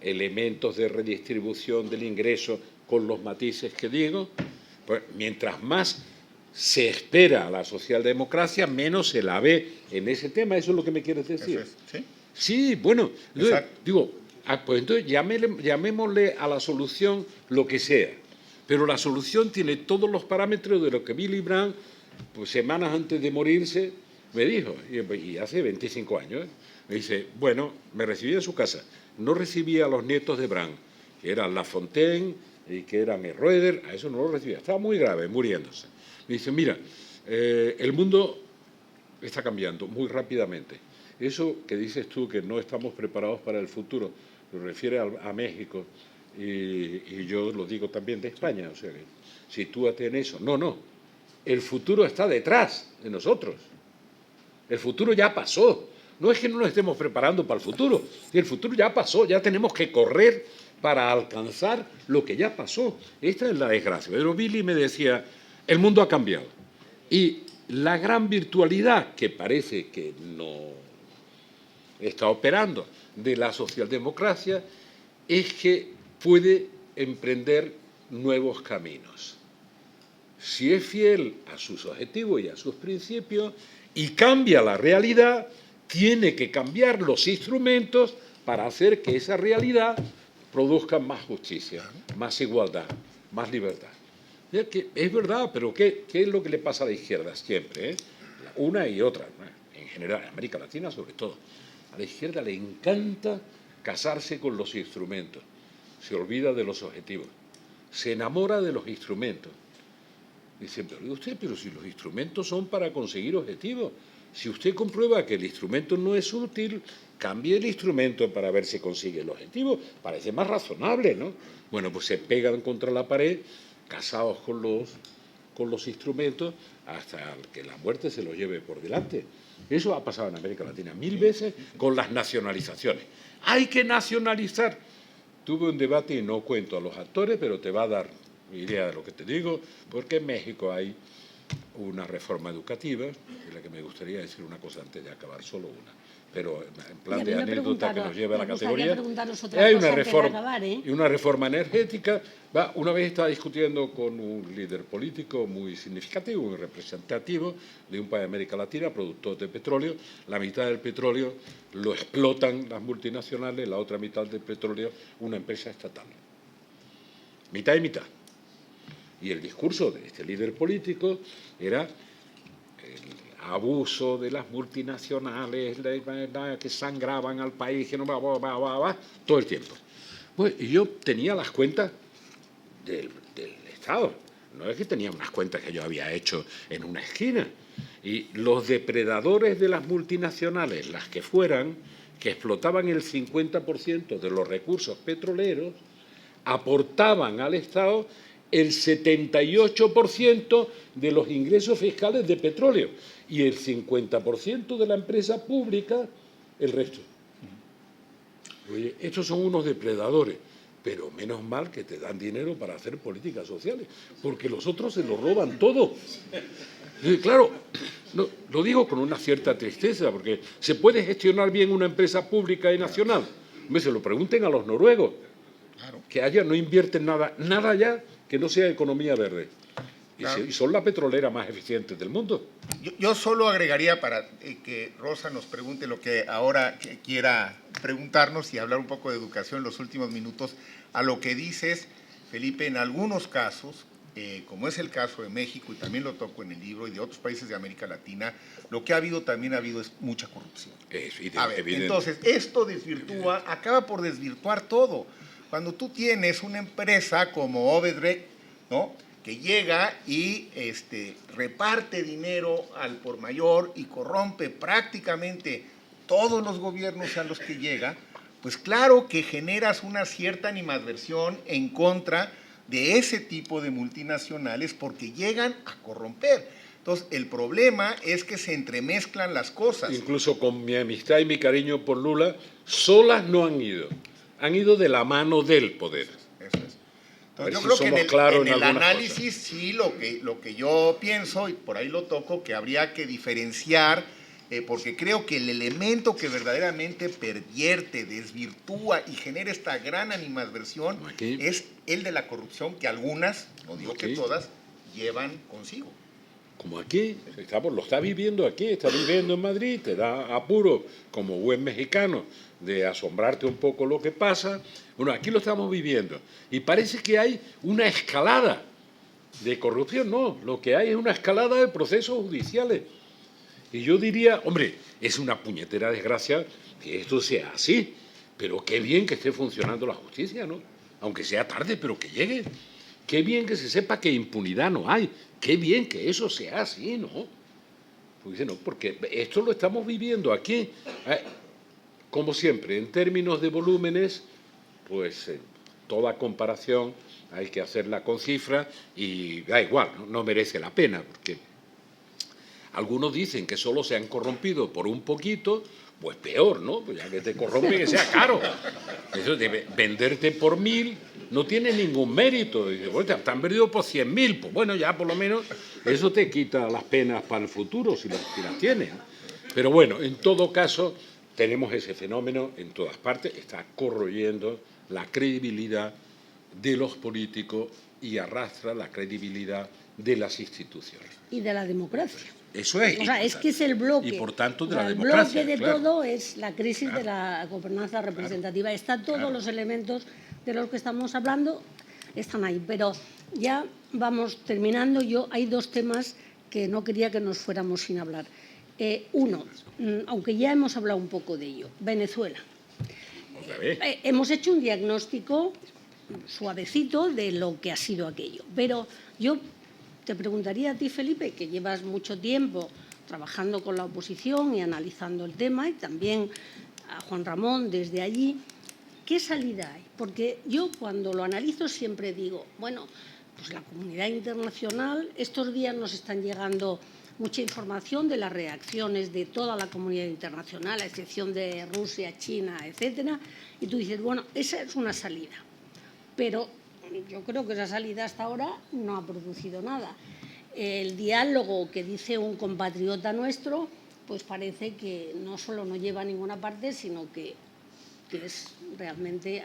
elementos de redistribución del ingreso con los matices que digo, pues mientras más se espera a la socialdemocracia, menos se la ve en ese tema. ¿Eso es lo que me quieres decir? Eso es, ¿sí? Sí, bueno, digo, pues entonces llamémosle a la solución lo que sea, pero la solución tiene todos los parámetros de lo que Willy Brandt, pues semanas antes de morirse, me dijo, y hace 25 años, me dice, bueno, me recibí en su casa, no recibía a los nietos de Brandt, que eran Lafontaine y que eran Roeder, a eso no lo recibía, estaba muy grave, muriéndose. Me dice, mira, el mundo está cambiando muy rápidamente. Eso que dices tú, que no estamos preparados para el futuro, lo refiere a México, y yo lo digo también de España, o sea, que sitúate en eso. No, el futuro está detrás de nosotros. El futuro ya pasó. No es que no nos estemos preparando para el futuro, el futuro ya pasó, ya tenemos que correr para alcanzar lo que ya pasó. Esta es la desgracia. Pero Billy me decía, el mundo ha cambiado. Y la gran virtualidad, que parece que no está operando, de la socialdemocracia, es que puede emprender nuevos caminos. Si es fiel a sus objetivos y a sus principios y cambia la realidad, tiene que cambiar los instrumentos para hacer que esa realidad produzca más justicia, más igualdad, más libertad. Es verdad, pero ¿qué es lo que le pasa a la izquierda siempre? Una y otra, en general, en América Latina sobre todo. A la izquierda le encanta casarse con los instrumentos, se olvida de los objetivos, se enamora de los instrumentos. Dice, pero si los instrumentos son para conseguir objetivos, si usted comprueba que el instrumento no es útil, cambie el instrumento para ver si consigue el objetivo. Parece más razonable, ¿no? Bueno, pues se pegan contra la pared, casados con los con los instrumentos hasta que la muerte se los lleve por delante. Eso ha pasado en América Latina 1000 veces con las nacionalizaciones. Hay que nacionalizar. Tuve un debate, y no cuento a los actores, pero te va a dar idea de lo que te digo, porque en México hay una reforma educativa, de la que me gustaría decir una cosa antes de acabar, solo una, pero en plan de anécdota que nos lleva a la categoría. Hay una reforma, y una reforma energética. Una vez estaba discutiendo con un líder político muy significativo, muy representativo de un país de América Latina, productor de petróleo. La mitad del petróleo lo explotan las multinacionales, la otra mitad del petróleo una empresa estatal. Mitad y mitad. Y el discurso de este líder político era el abuso de las multinacionales, que sangraban al país, que no todo el tiempo. Pues, y yo tenía las cuentas del Estado. No es que tenía unas cuentas que yo había hecho en una esquina. Y los depredadores de las multinacionales, las que fueran, que explotaban el 50% de los recursos petroleros, aportaban al Estado el 78% de los ingresos fiscales de petróleo y el 50% de la empresa pública el resto. Oye, estos son unos depredadores, pero menos mal que te dan dinero para hacer políticas sociales, porque los otros se lo roban todo. Y claro, no, lo digo con una cierta tristeza, porque ¿se puede gestionar bien una empresa pública y nacional? Se lo pregunten a los noruegos, que allá no invierten nada ya que no sea economía verde. Claro. Y son la petrolera más eficiente del mundo. Yo solo agregaría para que Rosa nos pregunte lo que ahora quiera preguntarnos y hablar un poco de educación en los últimos minutos, a lo que dices, Felipe, en algunos casos, como es el caso de México, y también lo toco en el libro, y de otros países de América Latina, lo que también ha habido es mucha corrupción. Entonces, esto acaba por desvirtuar todo. Cuando tú tienes una empresa como Obedrec, ¿no?, que llega y reparte dinero al por mayor y corrompe prácticamente todos los gobiernos a los que llega, pues claro que generas una cierta animadversión en contra de ese tipo de multinacionales porque llegan a corromper. Entonces, el problema es que se entremezclan las cosas. Incluso con mi amistad y mi cariño por Lula, solas no han ido de la mano del poder. Eso es. Entonces, yo creo que en el análisis sí lo que yo pienso, y por ahí lo toco, que habría que diferenciar, porque creo que el elemento que verdaderamente pervierte, desvirtúa y genera esta gran animadversión es el de la corrupción que algunas, no digo que todas, llevan consigo. Como aquí, lo está viviendo aquí, está viviendo en Madrid, te da apuro como buen mexicano de asombrarte un poco lo que pasa. Bueno, aquí lo estamos viviendo y parece que hay una escalada de corrupción. No, lo que hay es una escalada de procesos judiciales. Y yo diría, hombre, es una puñetera desgracia que esto sea así, pero qué bien que esté funcionando la justicia, ¿no? Aunque sea tarde, pero que llegue. Qué bien que se sepa que impunidad no hay. Qué bien que eso sea así, ¿no? Porque esto lo estamos viviendo aquí. Como siempre, en términos de volúmenes, pues toda comparación hay que hacerla con cifras y da igual, no merece la pena, porque algunos dicen que solo se han corrompido por un poquito, pues peor, ¿no? Pues ya que te corrompe, que sea caro. Eso de venderte por 1000 no tiene ningún mérito. Dice, bueno, te han vendido por 100.000, pues bueno, ya por lo menos eso te quita las penas para el futuro, si las tienes. Pero bueno, en todo caso, tenemos ese fenómeno en todas partes, está corroyendo la credibilidad de los políticos y arrastra la credibilidad de las instituciones. Y de la democracia. Eso es. O sea, es que es el bloque. Y por tanto de la democracia. El bloque de todo es la crisis de la gobernanza representativa. Están todos los elementos de los que estamos hablando, están ahí. Pero ya vamos terminando. Hay dos temas que no quería que nos fuéramos sin hablar. Uno, aunque ya hemos hablado un poco de ello, Venezuela. Hemos hecho un diagnóstico suavecito de lo que ha sido aquello. Pero yo te preguntaría a ti, Felipe, que llevas mucho tiempo trabajando con la oposición y analizando el tema, y también a Juan Ramón desde allí, ¿qué salida hay? Porque yo cuando lo analizo siempre digo, bueno, pues la comunidad internacional, estos días nos están llegando mucha información de las reacciones de toda la comunidad internacional, a excepción de Rusia, China, etcétera, y tú dices, bueno, esa es una salida, pero yo creo que esa salida hasta ahora no ha producido nada. El diálogo que dice un compatriota nuestro, pues parece que no solo no lleva a ninguna parte, sino que es realmente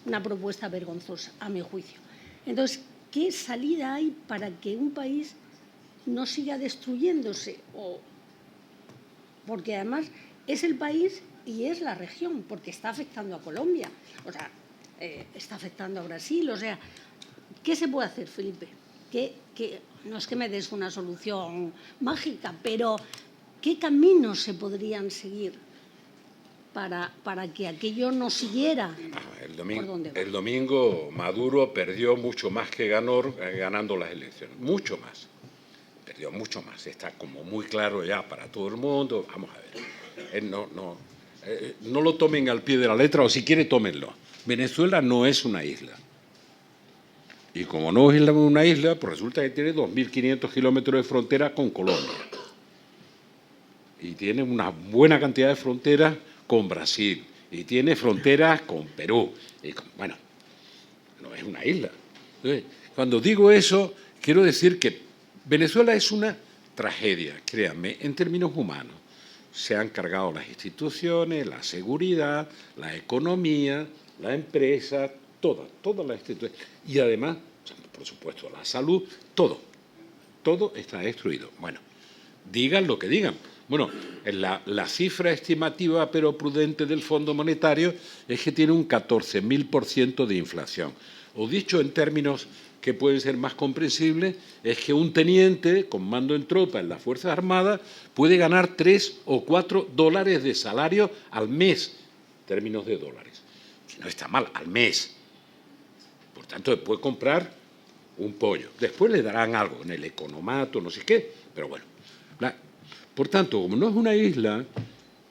una propuesta vergonzosa, a mi juicio. Entonces, ¿qué salida hay para que un país no siga destruyéndose? Porque además es el país y es la región, porque está afectando a Colombia, o sea, está afectando a Brasil. O sea, ¿qué se puede hacer, Felipe? No es que me des una solución mágica, pero ¿qué caminos se podrían seguir para que aquello no siguiera? El domingo Maduro perdió mucho más que ganó ganando las elecciones, mucho más. Perdió mucho más, está como muy claro ya para todo el mundo. Vamos a ver, no lo tomen al pie de la letra, o si quiere tómenlo. Venezuela no es una isla. Y como no es una isla, pues resulta que tiene 2.500 kilómetros de frontera con Colombia. Y tiene una buena cantidad de fronteras con Brasil. Y tiene fronteras con Perú. Bueno, no es una isla. Entonces, cuando digo eso, quiero decir que Venezuela es una tragedia, créanme, en términos humanos. Se han cargado las instituciones, la seguridad, la economía, la empresa, todas las instituciones. Y además, por supuesto, la salud, todo está destruido. Bueno, digan lo que digan. Bueno, la cifra estimativa pero prudente del Fondo Monetario es que tiene un 14.000% de inflación. O dicho en términos que pueden ser más comprensibles, es que un teniente con mando en tropa en las Fuerzas Armadas puede ganar 3 o 4 dólares de salario al mes, en términos de dólares. Que no está mal, al mes. Por tanto, puede comprar un pollo. Después le darán algo en el economato, no sé qué, pero bueno. Por tanto, como no es una isla,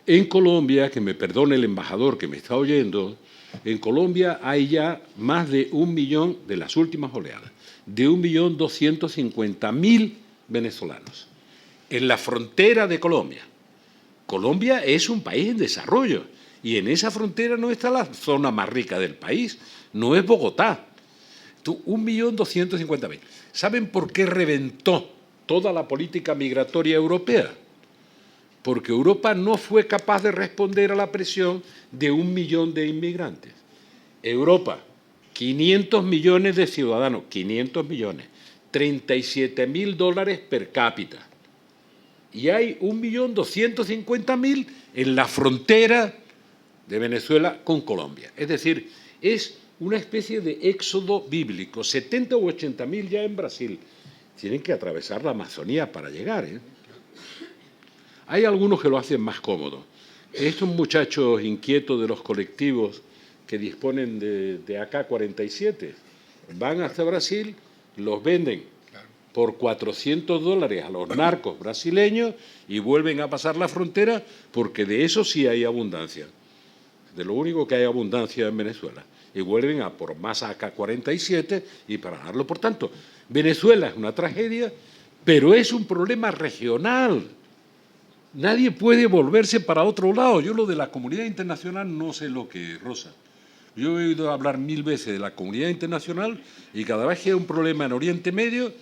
en Colombia, que me perdone el embajador que me está oyendo, en Colombia hay ya más de 1 millón, de las últimas oleadas, de 1.250.000 venezolanos. En la frontera de Colombia. Colombia es un país en desarrollo y en esa frontera no está la zona más rica del país, no es Bogotá. 1.250.000. ¿Saben por qué reventó toda la política migratoria europea? Porque Europa no fue capaz de responder a la presión de 1 millón de inmigrantes. Europa, 500 millones de ciudadanos, 500 millones, 37.000 dólares per cápita. Y hay 1.250.000 en la frontera de Venezuela con Colombia. Es decir, es una especie de éxodo bíblico. 70 o 80.000 ya en Brasil. Tienen que atravesar la Amazonía para llegar, ¿eh? Hay algunos que lo hacen más cómodo. Estos muchachos inquietos de los colectivos que disponen de AK-47 van hasta Brasil, los venden por 400 dólares a los narcos brasileños y vuelven a pasar la frontera, porque de eso sí hay abundancia. De lo único que hay abundancia en Venezuela. Y vuelven a por más AK-47 y para darlo. Por tanto, Venezuela es una tragedia, pero es un problema regional. Nadie puede volverse para otro lado. Yo lo de la comunidad internacional no sé lo que es, Rosa. Yo he oído hablar 1000 veces de la comunidad internacional y cada vez que hay un problema en Oriente Medio,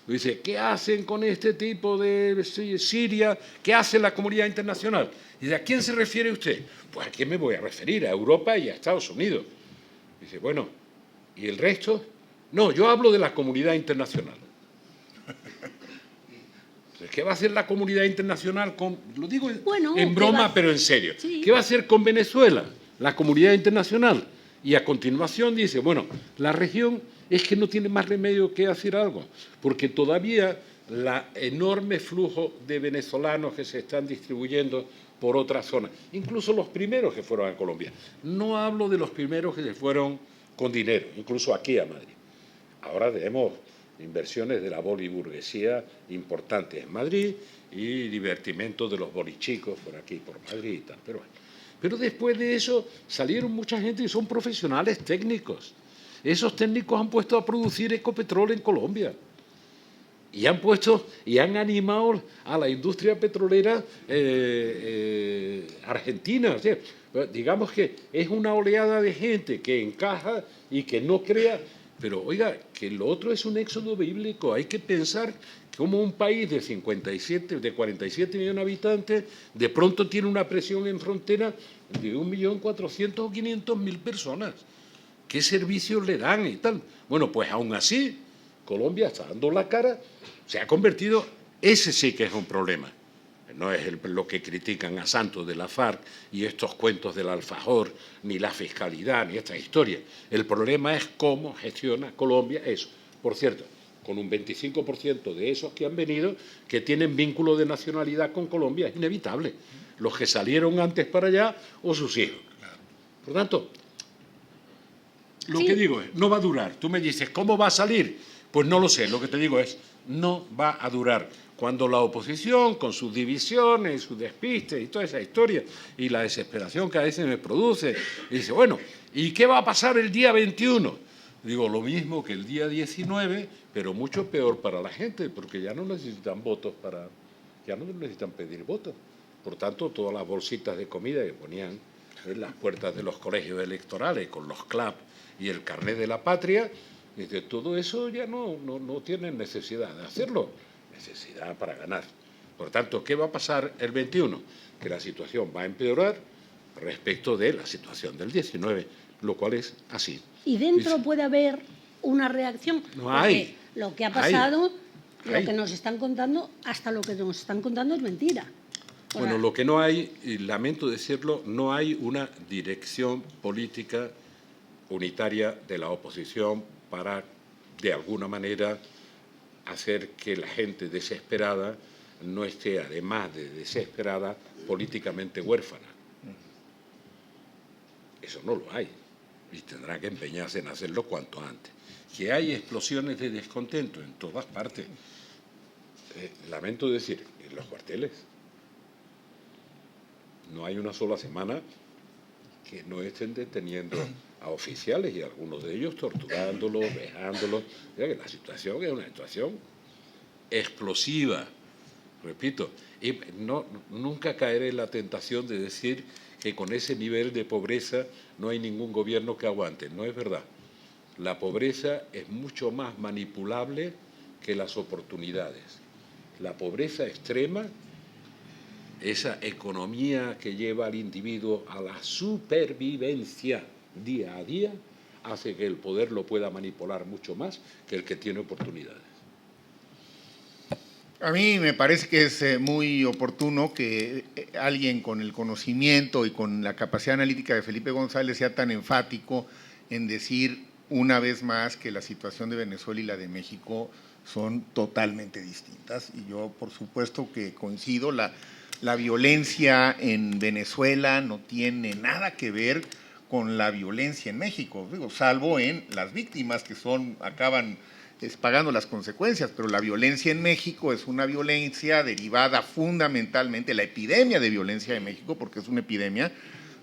dice, ¿qué hacen con este tipo de Siria? ¿Qué hace la comunidad internacional? Y dice, ¿a quién se refiere usted? Pues ¿a quién me voy a referir? A Europa y a Estados Unidos. Dice, bueno, ¿y el resto? No, yo hablo de la comunidad internacional. ¿Qué va a hacer la comunidad internacional con...? Lo digo en broma, pero en serio. Sí. ¿Qué va a hacer con Venezuela? La comunidad internacional. Y a continuación dice, bueno, la región es que no tiene más remedio que hacer algo, porque todavía el enorme flujo de venezolanos que se están distribuyendo por otras zonas, incluso los primeros que fueron a Colombia. No hablo de los primeros que se fueron con dinero, incluso aquí a Madrid. Ahora tenemos inversiones de la boliburguesía importantes en Madrid y divertimento de los bolichicos por aquí, por Madrid y tal. Pero después de eso salieron mucha gente y son profesionales técnicos. Esos técnicos han puesto a producir Ecopetrol en Colombia. Y han animado a la industria petrolera argentina. O sea, digamos que es una oleada de gente que encaja y que no crea. Pero, oiga, que lo otro es un éxodo bíblico. Hay que pensar cómo un país de 47 millones de habitantes de pronto tiene una presión en frontera de 1.400.000 o 500.000 personas. ¿Qué servicios le dan y tal? Bueno, pues aún así, Colombia está dando la cara, se ha convertido, ese sí que es un problema. No es lo que critican a Santos de la FARC y estos cuentos del alfajor, ni la fiscalidad, ni esta historia. El problema es cómo gestiona Colombia eso. Por cierto, con un 25% de esos que han venido, que tienen vínculo de nacionalidad con Colombia, es inevitable. Los que salieron antes para allá o sus hijos. Por tanto, lo que digo es, no va a durar. Tú me dices, ¿cómo va a salir? Pues no lo sé. Lo que te digo es, no va a durar. Cuando la oposición, con sus divisiones, sus despistes y toda esa historia, y la desesperación que a veces me produce, y dice, bueno, ¿y qué va a pasar el día 21? Digo, lo mismo que el día 19, pero mucho peor para la gente, porque ya no necesitan votos ya no necesitan pedir votos. Por tanto, todas las bolsitas de comida que ponían en las puertas de los colegios electorales, con los CLAP y el carnet de la patria, dice, todo eso ya no tienen necesidad de hacerlo. Necesidad para ganar. Por tanto, ¿qué va a pasar el 21? Que la situación va a empeorar respecto de la situación del 19, lo cual es así. Y dentro puede haber una reacción. No hay. Lo que ha pasado, lo que nos están contando, hasta lo que nos están contando es mentira. Bueno, lo que no hay, y lamento decirlo, no hay una dirección política unitaria de la oposición para, de alguna manera, hacer que la gente desesperada no esté, además de desesperada, políticamente huérfana. Eso no lo hay y tendrán que empeñarse en hacerlo cuanto antes. Que hay explosiones de descontento en todas partes. Lamento decir, en los cuarteles no hay una sola semana que no estén deteniendo a oficiales y algunos de ellos torturándolos, vejándolos. La situación es una situación explosiva, repito, y nunca caeré en la tentación de decir que con ese nivel de pobreza no hay ningún gobierno que aguante. No es verdad. La pobreza es mucho más manipulable que las oportunidades. La pobreza extrema, esa economía que lleva al individuo a la supervivencia día a día, hace que el poder lo pueda manipular mucho más que el que tiene oportunidades. A mí me parece que es muy oportuno que alguien con el conocimiento y con la capacidad analítica de Felipe González sea tan enfático en decir una vez más que la situación de Venezuela y la de México son totalmente distintas. Y yo, por supuesto, que coincido, la violencia en Venezuela no tiene nada que ver con la violencia en México, digo, salvo en las víctimas que acaban pagando las consecuencias, pero la violencia en México es una violencia derivada fundamentalmente, la epidemia de violencia de México, porque es una epidemia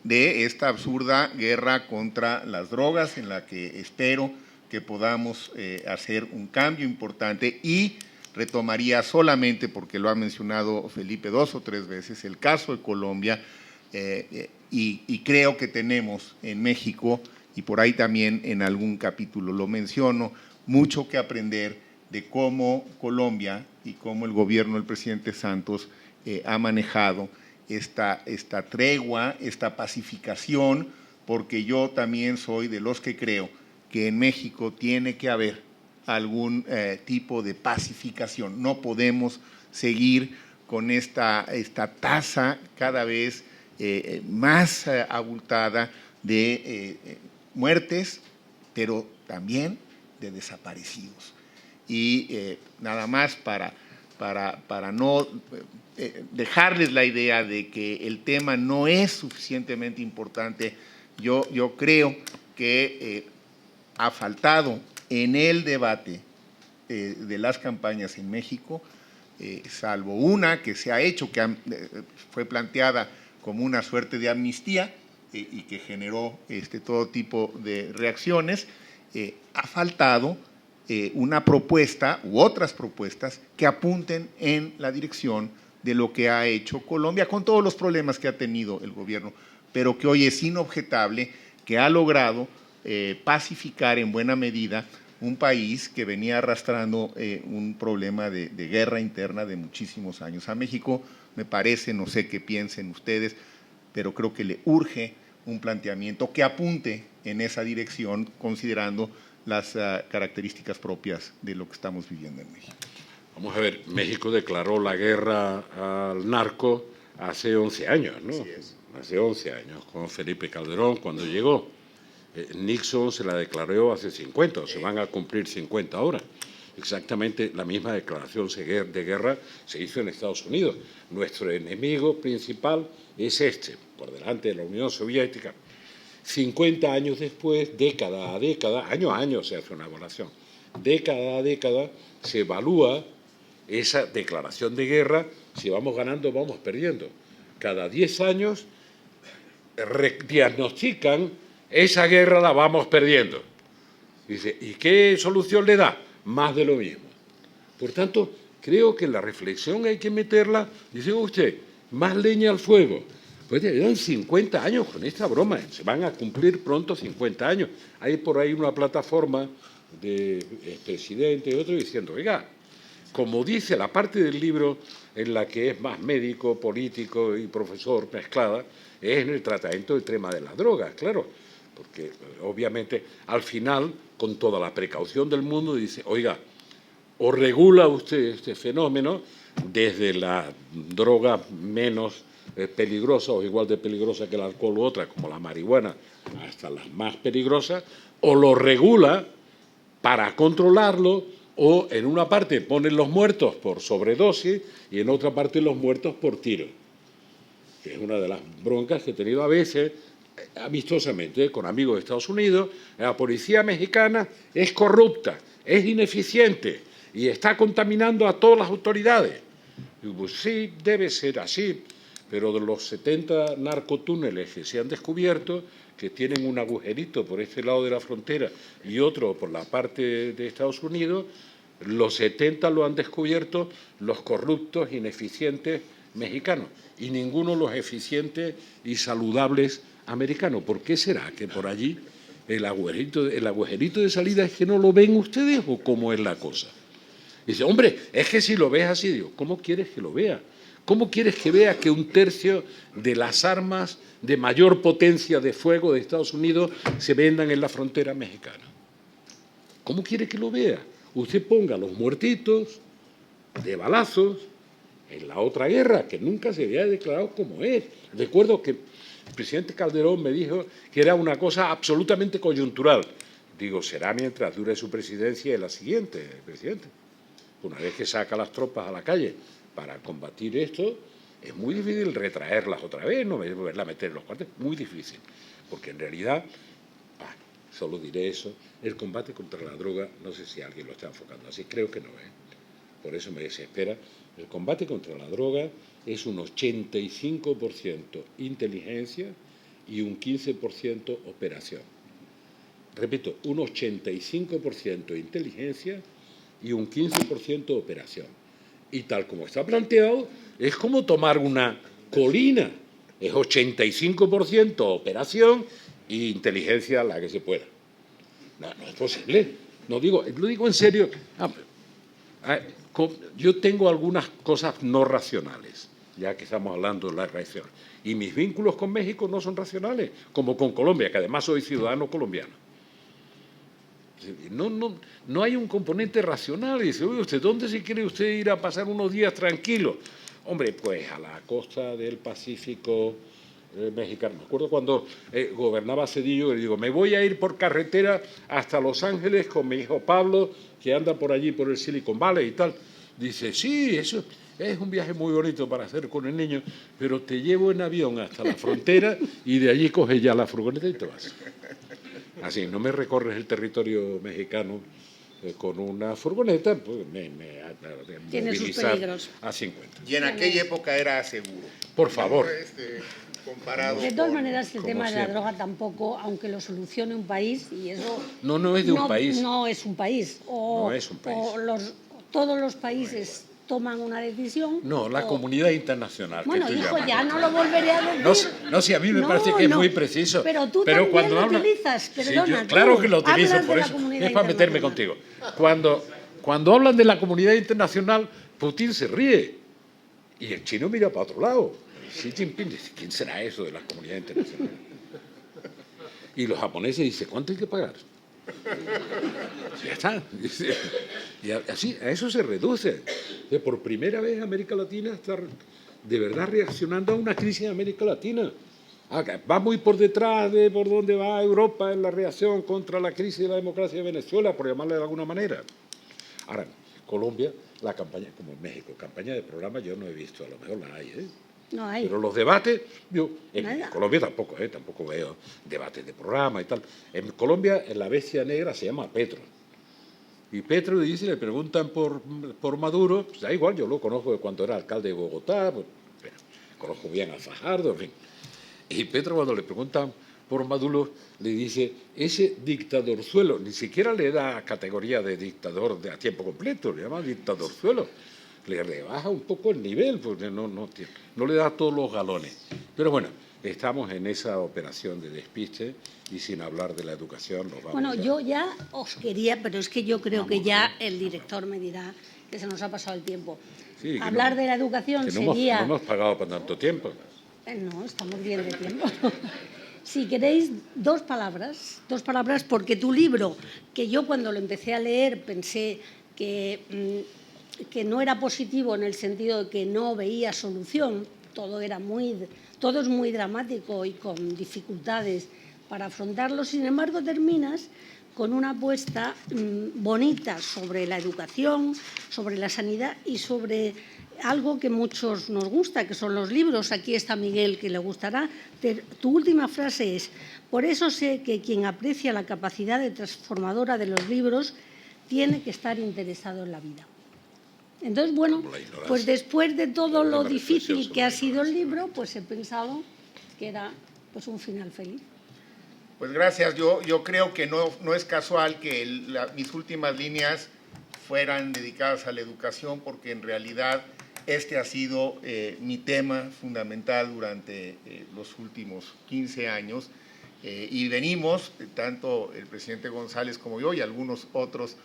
de esta absurda guerra contra las drogas, en la que espero que podamos hacer un cambio importante. Y retomaría solamente, porque lo ha mencionado Felipe 2 o 3 veces, el caso de Colombia, y creo que tenemos en México, y por ahí también en algún capítulo lo menciono, mucho que aprender de cómo Colombia y cómo el gobierno del presidente Santos ha manejado esta tregua, esta pacificación, porque yo también soy de los que creo que en México tiene que haber algún tipo de pacificación. No podemos seguir con esta tasa cada vez más abultada de muertes, pero también de desaparecidos. Y nada más para no dejarles la idea de que el tema no es suficientemente importante, yo creo que ha faltado en el debate de las campañas en México, salvo una que se ha hecho, que fue planteada como una suerte de amnistía y que generó todo tipo de reacciones, ha faltado una propuesta u otras propuestas que apunten en la dirección de lo que ha hecho Colombia, con todos los problemas que ha tenido el gobierno, pero que hoy es inobjetable que ha logrado pacificar en buena medida un país que venía arrastrando un problema de guerra interna de muchísimos años. A México, me parece, no sé qué piensen ustedes, pero creo que le urge un planteamiento que apunte en esa dirección, considerando las características propias de lo que estamos viviendo en México. Vamos a ver, México declaró la guerra al narco hace 11 años, ¿no? Así es. Hace 11 años, con Felipe Calderón, cuando llegó. Nixon se la declaró hace 50, o se van a cumplir 50 ahora. Exactamente la misma declaración de guerra se hizo en Estados Unidos. Nuestro enemigo principal es este, por delante de la Unión Soviética. 50 años después, década a década, año a año se hace una evaluación, década a década se evalúa esa declaración de guerra, si vamos ganando, vamos perdiendo. Cada 10 años diagnostican esa guerra la vamos perdiendo. Dice, ¿y qué solución le da? Más de lo mismo. Por tanto, creo que la reflexión hay que meterla, dice usted, más leña al fuego. Pues llevan 50 años con esta broma, se van a cumplir pronto 50 años. Hay por ahí una plataforma de expresidente y otro diciendo, oiga, como dice la parte del libro en la que es más médico, político y profesor mezclada, es en el tratamiento del tema de las drogas, claro, porque obviamente al final, con toda la precaución del mundo, dice, oiga, o regula usted este fenómeno desde la droga menos peligrosa o igual de peligrosa que el alcohol u otra, como la marihuana, hasta las más peligrosas, o lo regula para controlarlo, o en una parte ponen los muertos por sobredosis y en otra parte los muertos por tiro, que es una de las broncas que he tenido a veces, amistosamente, con amigos de Estados Unidos. La policía mexicana es corrupta, es ineficiente y está contaminando a todas las autoridades. Digo, pues sí, debe ser así, pero de los 70 narcotúneles que se han descubierto, que tienen un agujerito por este lado de la frontera y otro por la parte de Estados Unidos, los 70 lo han descubierto los corruptos, ineficientes mexicanos y ninguno los eficientes y saludables americanos. ¿Por qué será que por allí el agujerito de salida es que no lo ven ustedes o cómo es la cosa? Dice, hombre, es que si lo ves así, digo, ¿cómo quieres que lo vea? ¿Cómo quieres que vea que un tercio de las armas de mayor potencia de fuego de Estados Unidos se vendan en la frontera mexicana? ¿Cómo quiere que lo vea? Usted ponga los muertitos de balazos en la otra guerra, que nunca se había declarado como es. Recuerdo que el presidente Calderón me dijo que era una cosa absolutamente coyuntural. Digo, será mientras dure su presidencia y la siguiente, presidente. Una vez que saca las tropas a la calle para combatir esto, es muy difícil retraerlas otra vez, no volverla a meter en los cuarteles, muy difícil. Porque en realidad, solo diré eso, el combate contra la droga, no sé si alguien lo está enfocando así, creo que no, por eso me desespera. El combate contra la droga es un 85% inteligencia y un 15% operación. Repito, un 85% inteligencia y un 15% operación. Y tal como está planteado, es como tomar una colina. Es 85% operación e inteligencia la que se pueda. No, no es posible. No digo, lo digo en serio. Yo tengo algunas cosas no racionales, ya que estamos hablando de la reacción. Y mis vínculos con México no son racionales, como con Colombia, que además soy ciudadano colombiano. No hay un componente racional. Y dice, oye, ¿usted dónde se quiere usted ir a pasar unos días tranquilos? Hombre, pues a la costa del Pacífico mexicano. Me acuerdo cuando gobernaba Zedillo, le digo, me voy a ir por carretera hasta Los Ángeles con mi hijo Pablo, que anda por allí, por el Silicon Valley y tal. Dice, sí, eso es un viaje muy bonito para hacer con el niño, pero te llevo en avión hasta la frontera y de allí coges ya la furgoneta y te vas. Así, no me recorres el territorio mexicano con una furgoneta, pues tiene sus peligros. A 50. Y en aquella época era seguro. Por favor. comparados De todas con- maneras, el como tema de la siempre. droga tampoco, aunque lo solucione un país, y eso No es de un país. no es un país. No es un país. Todos los países toman una decisión. No, la o- comunidad internacional. Bueno, que tú hijo, llamas. ya no lo volveré a decir. No, sí, a mí me parece que es muy preciso. Pero tú también lo utilizas, Sí, perdona. claro tú que lo utilizo, hablas por de la eso comunidad es para meterme internacional. contigo. Cuando hablan de la comunidad internacional, Putin se ríe y el chino mira para otro lado. Xi Jinping dice, ¿quién será eso de la comunidad internacional? Y los japoneses dicen, ¿cuánto hay que pagar? Ya está. Y así, a eso se reduce. Por primera vez América Latina está de verdad reaccionando a una crisis en América Latina. Va muy por detrás de por dónde va Europa en la reacción contra la crisis de la democracia de Venezuela, por llamarle de alguna manera. Ahora, Colombia, la campaña, como en México, campaña de programa yo no he visto, a lo mejor la hay, ¿eh? No hay. Pero los debates, yo en Nada. Colombia tampoco veo debates de programa y tal. En Colombia, en la bestia negra se llama Petro. Y Petro dice, le preguntan por Maduro, pues da igual, yo lo conozco de cuando era alcalde de Bogotá, pues, bueno, conozco bien a Fajardo, en fin. Y Petro cuando le preguntan por Maduro, le dice, ese dictadorzuelo, ni siquiera le da categoría de dictador a tiempo completo, le llama dictadorzuelo. Le rebaja un poco el nivel, porque no le da todos los galones. Pero bueno, estamos en esa operación de despiste y sin hablar de la educación nos vamos. Bueno, yo ya os quería, pero es que yo creo que ya el director me dirá que se nos ha pasado el tiempo. Sí, que Hablar no- de la educación que no sería... hemos pagado por tanto tiempo. No, estamos bien de tiempo. Si queréis, dos palabras, porque tu libro, que yo cuando lo empecé a leer pensé que no era positivo en el sentido de que no veía solución, todo es muy dramático y con dificultades para afrontarlo. Sin embargo, terminas con una apuesta bonita sobre la educación, sobre la sanidad y sobre algo que muchos nos gusta, que son los libros. Aquí está Miguel, que le gustará. Tu última frase es: por eso sé que quien aprecia la capacidad de transformadora de los libros tiene que estar interesado en la vida. Entonces, bueno, pues después de todo lo difícil que ha sido el libro, pues he pensado que era pues un final feliz. Pues gracias. Yo creo que no es casual que mis últimas líneas fueran dedicadas a la educación, porque en realidad este ha sido mi tema fundamental durante los últimos 15 años. Y venimos, tanto el presidente González como yo y algunos otros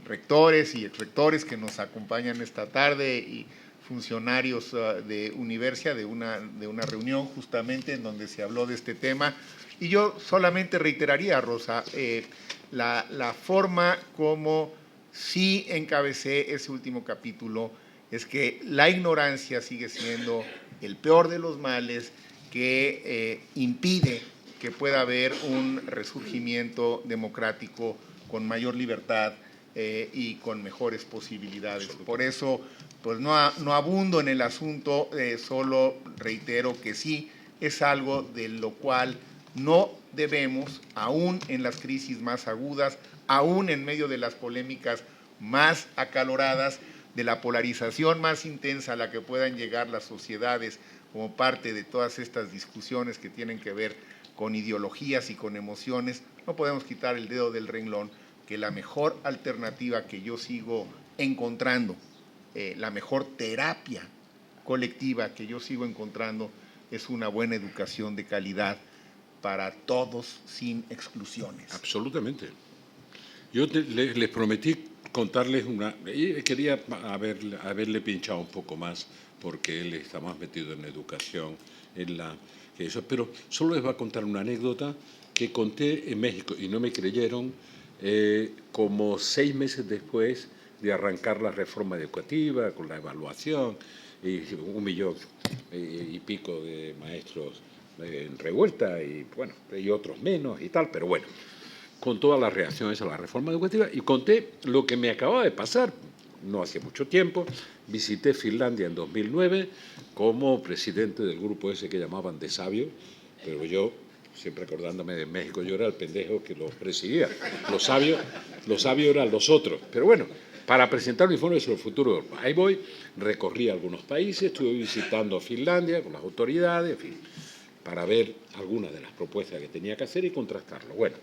rectores y exrectores que nos acompañan esta tarde y funcionarios de Universia, de una reunión justamente en donde se habló de este tema. Y yo solamente reiteraría, Rosa, la forma como sí encabecé ese último capítulo es que la ignorancia sigue siendo el peor de los males que impide que pueda haber un resurgimiento democrático con mayor libertad y con mejores posibilidades. Por eso, pues no abundo en el asunto, solo reitero que sí es algo de lo cual no debemos, aún en las crisis más agudas, aún en medio de las polémicas más acaloradas, de la polarización más intensa a la que puedan llegar las sociedades como parte de todas estas discusiones que tienen que ver con ideologías y con emociones, no podemos quitar el dedo del renglón que la mejor alternativa que yo sigo encontrando, la mejor terapia colectiva que yo sigo encontrando es una buena educación de calidad para todos sin exclusiones. Absolutamente. Yo les prometí contarles una... Quería haberle pinchado un poco más porque él está más metido en educación, pero solo les voy a contar una anécdota que conté en México y no me creyeron como 6 meses después de arrancar la reforma educativa con la evaluación y 1 millón y pico de maestros en revuelta y bueno, y otros menos y tal, pero bueno, con todas las reacciones a la reforma educativa y conté lo que me acababa de pasar. No hace mucho tiempo, visité Finlandia en 2009 como presidente del grupo ese que llamaban de sabio, pero yo, siempre acordándome de México, yo era el pendejo que los presidía. Los sabios eran los otros. Pero bueno, para presentar un informe sobre el futuro de Europa. Ahí voy, recorrí algunos países, estuve visitando Finlandia con las autoridades, en fin, para ver algunas de las propuestas que tenía que hacer y contrastarlo. Bueno,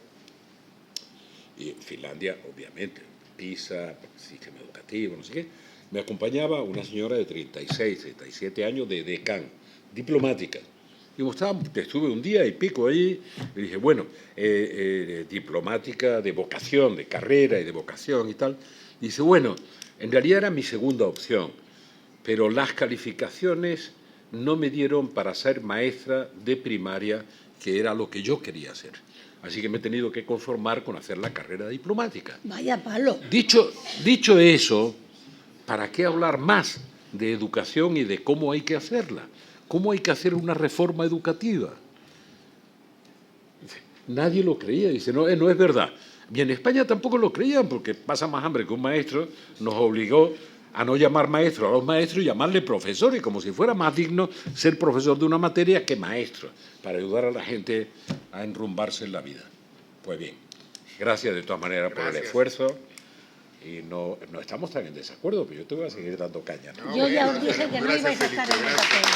y en Finlandia, obviamente, PISA, sistema educativo, no sé qué, me acompañaba una señora de 36, 37 años de decán, diplomática. Y estuve un día y pico ahí, y dije, bueno, diplomática de vocación, de carrera y de vocación y tal. Y dice, bueno, en realidad era mi segunda opción, pero las calificaciones no me dieron para ser maestra de primaria, que era lo que yo quería hacer. Así que me he tenido que conformar con hacer la carrera diplomática. Vaya palo. Dicho eso, ¿para qué hablar más de educación y de cómo hay que hacerla? ¿Cómo hay que hacer una reforma educativa? Nadie lo creía. Dice, no es verdad. Y en España tampoco lo creían, porque pasa más hambre que un maestro. Nos obligó a no llamar maestro a los maestros y llamarle profesores, como si fuera más digno ser profesor de una materia que maestro, para ayudar a la gente a enrumbarse en la vida. Pues bien, gracias de todas maneras por el esfuerzo. Y no estamos tan en desacuerdo, pero yo te voy a seguir dando caña, ¿no? Yo ya os dije que no ibais a estar en desacuerdo.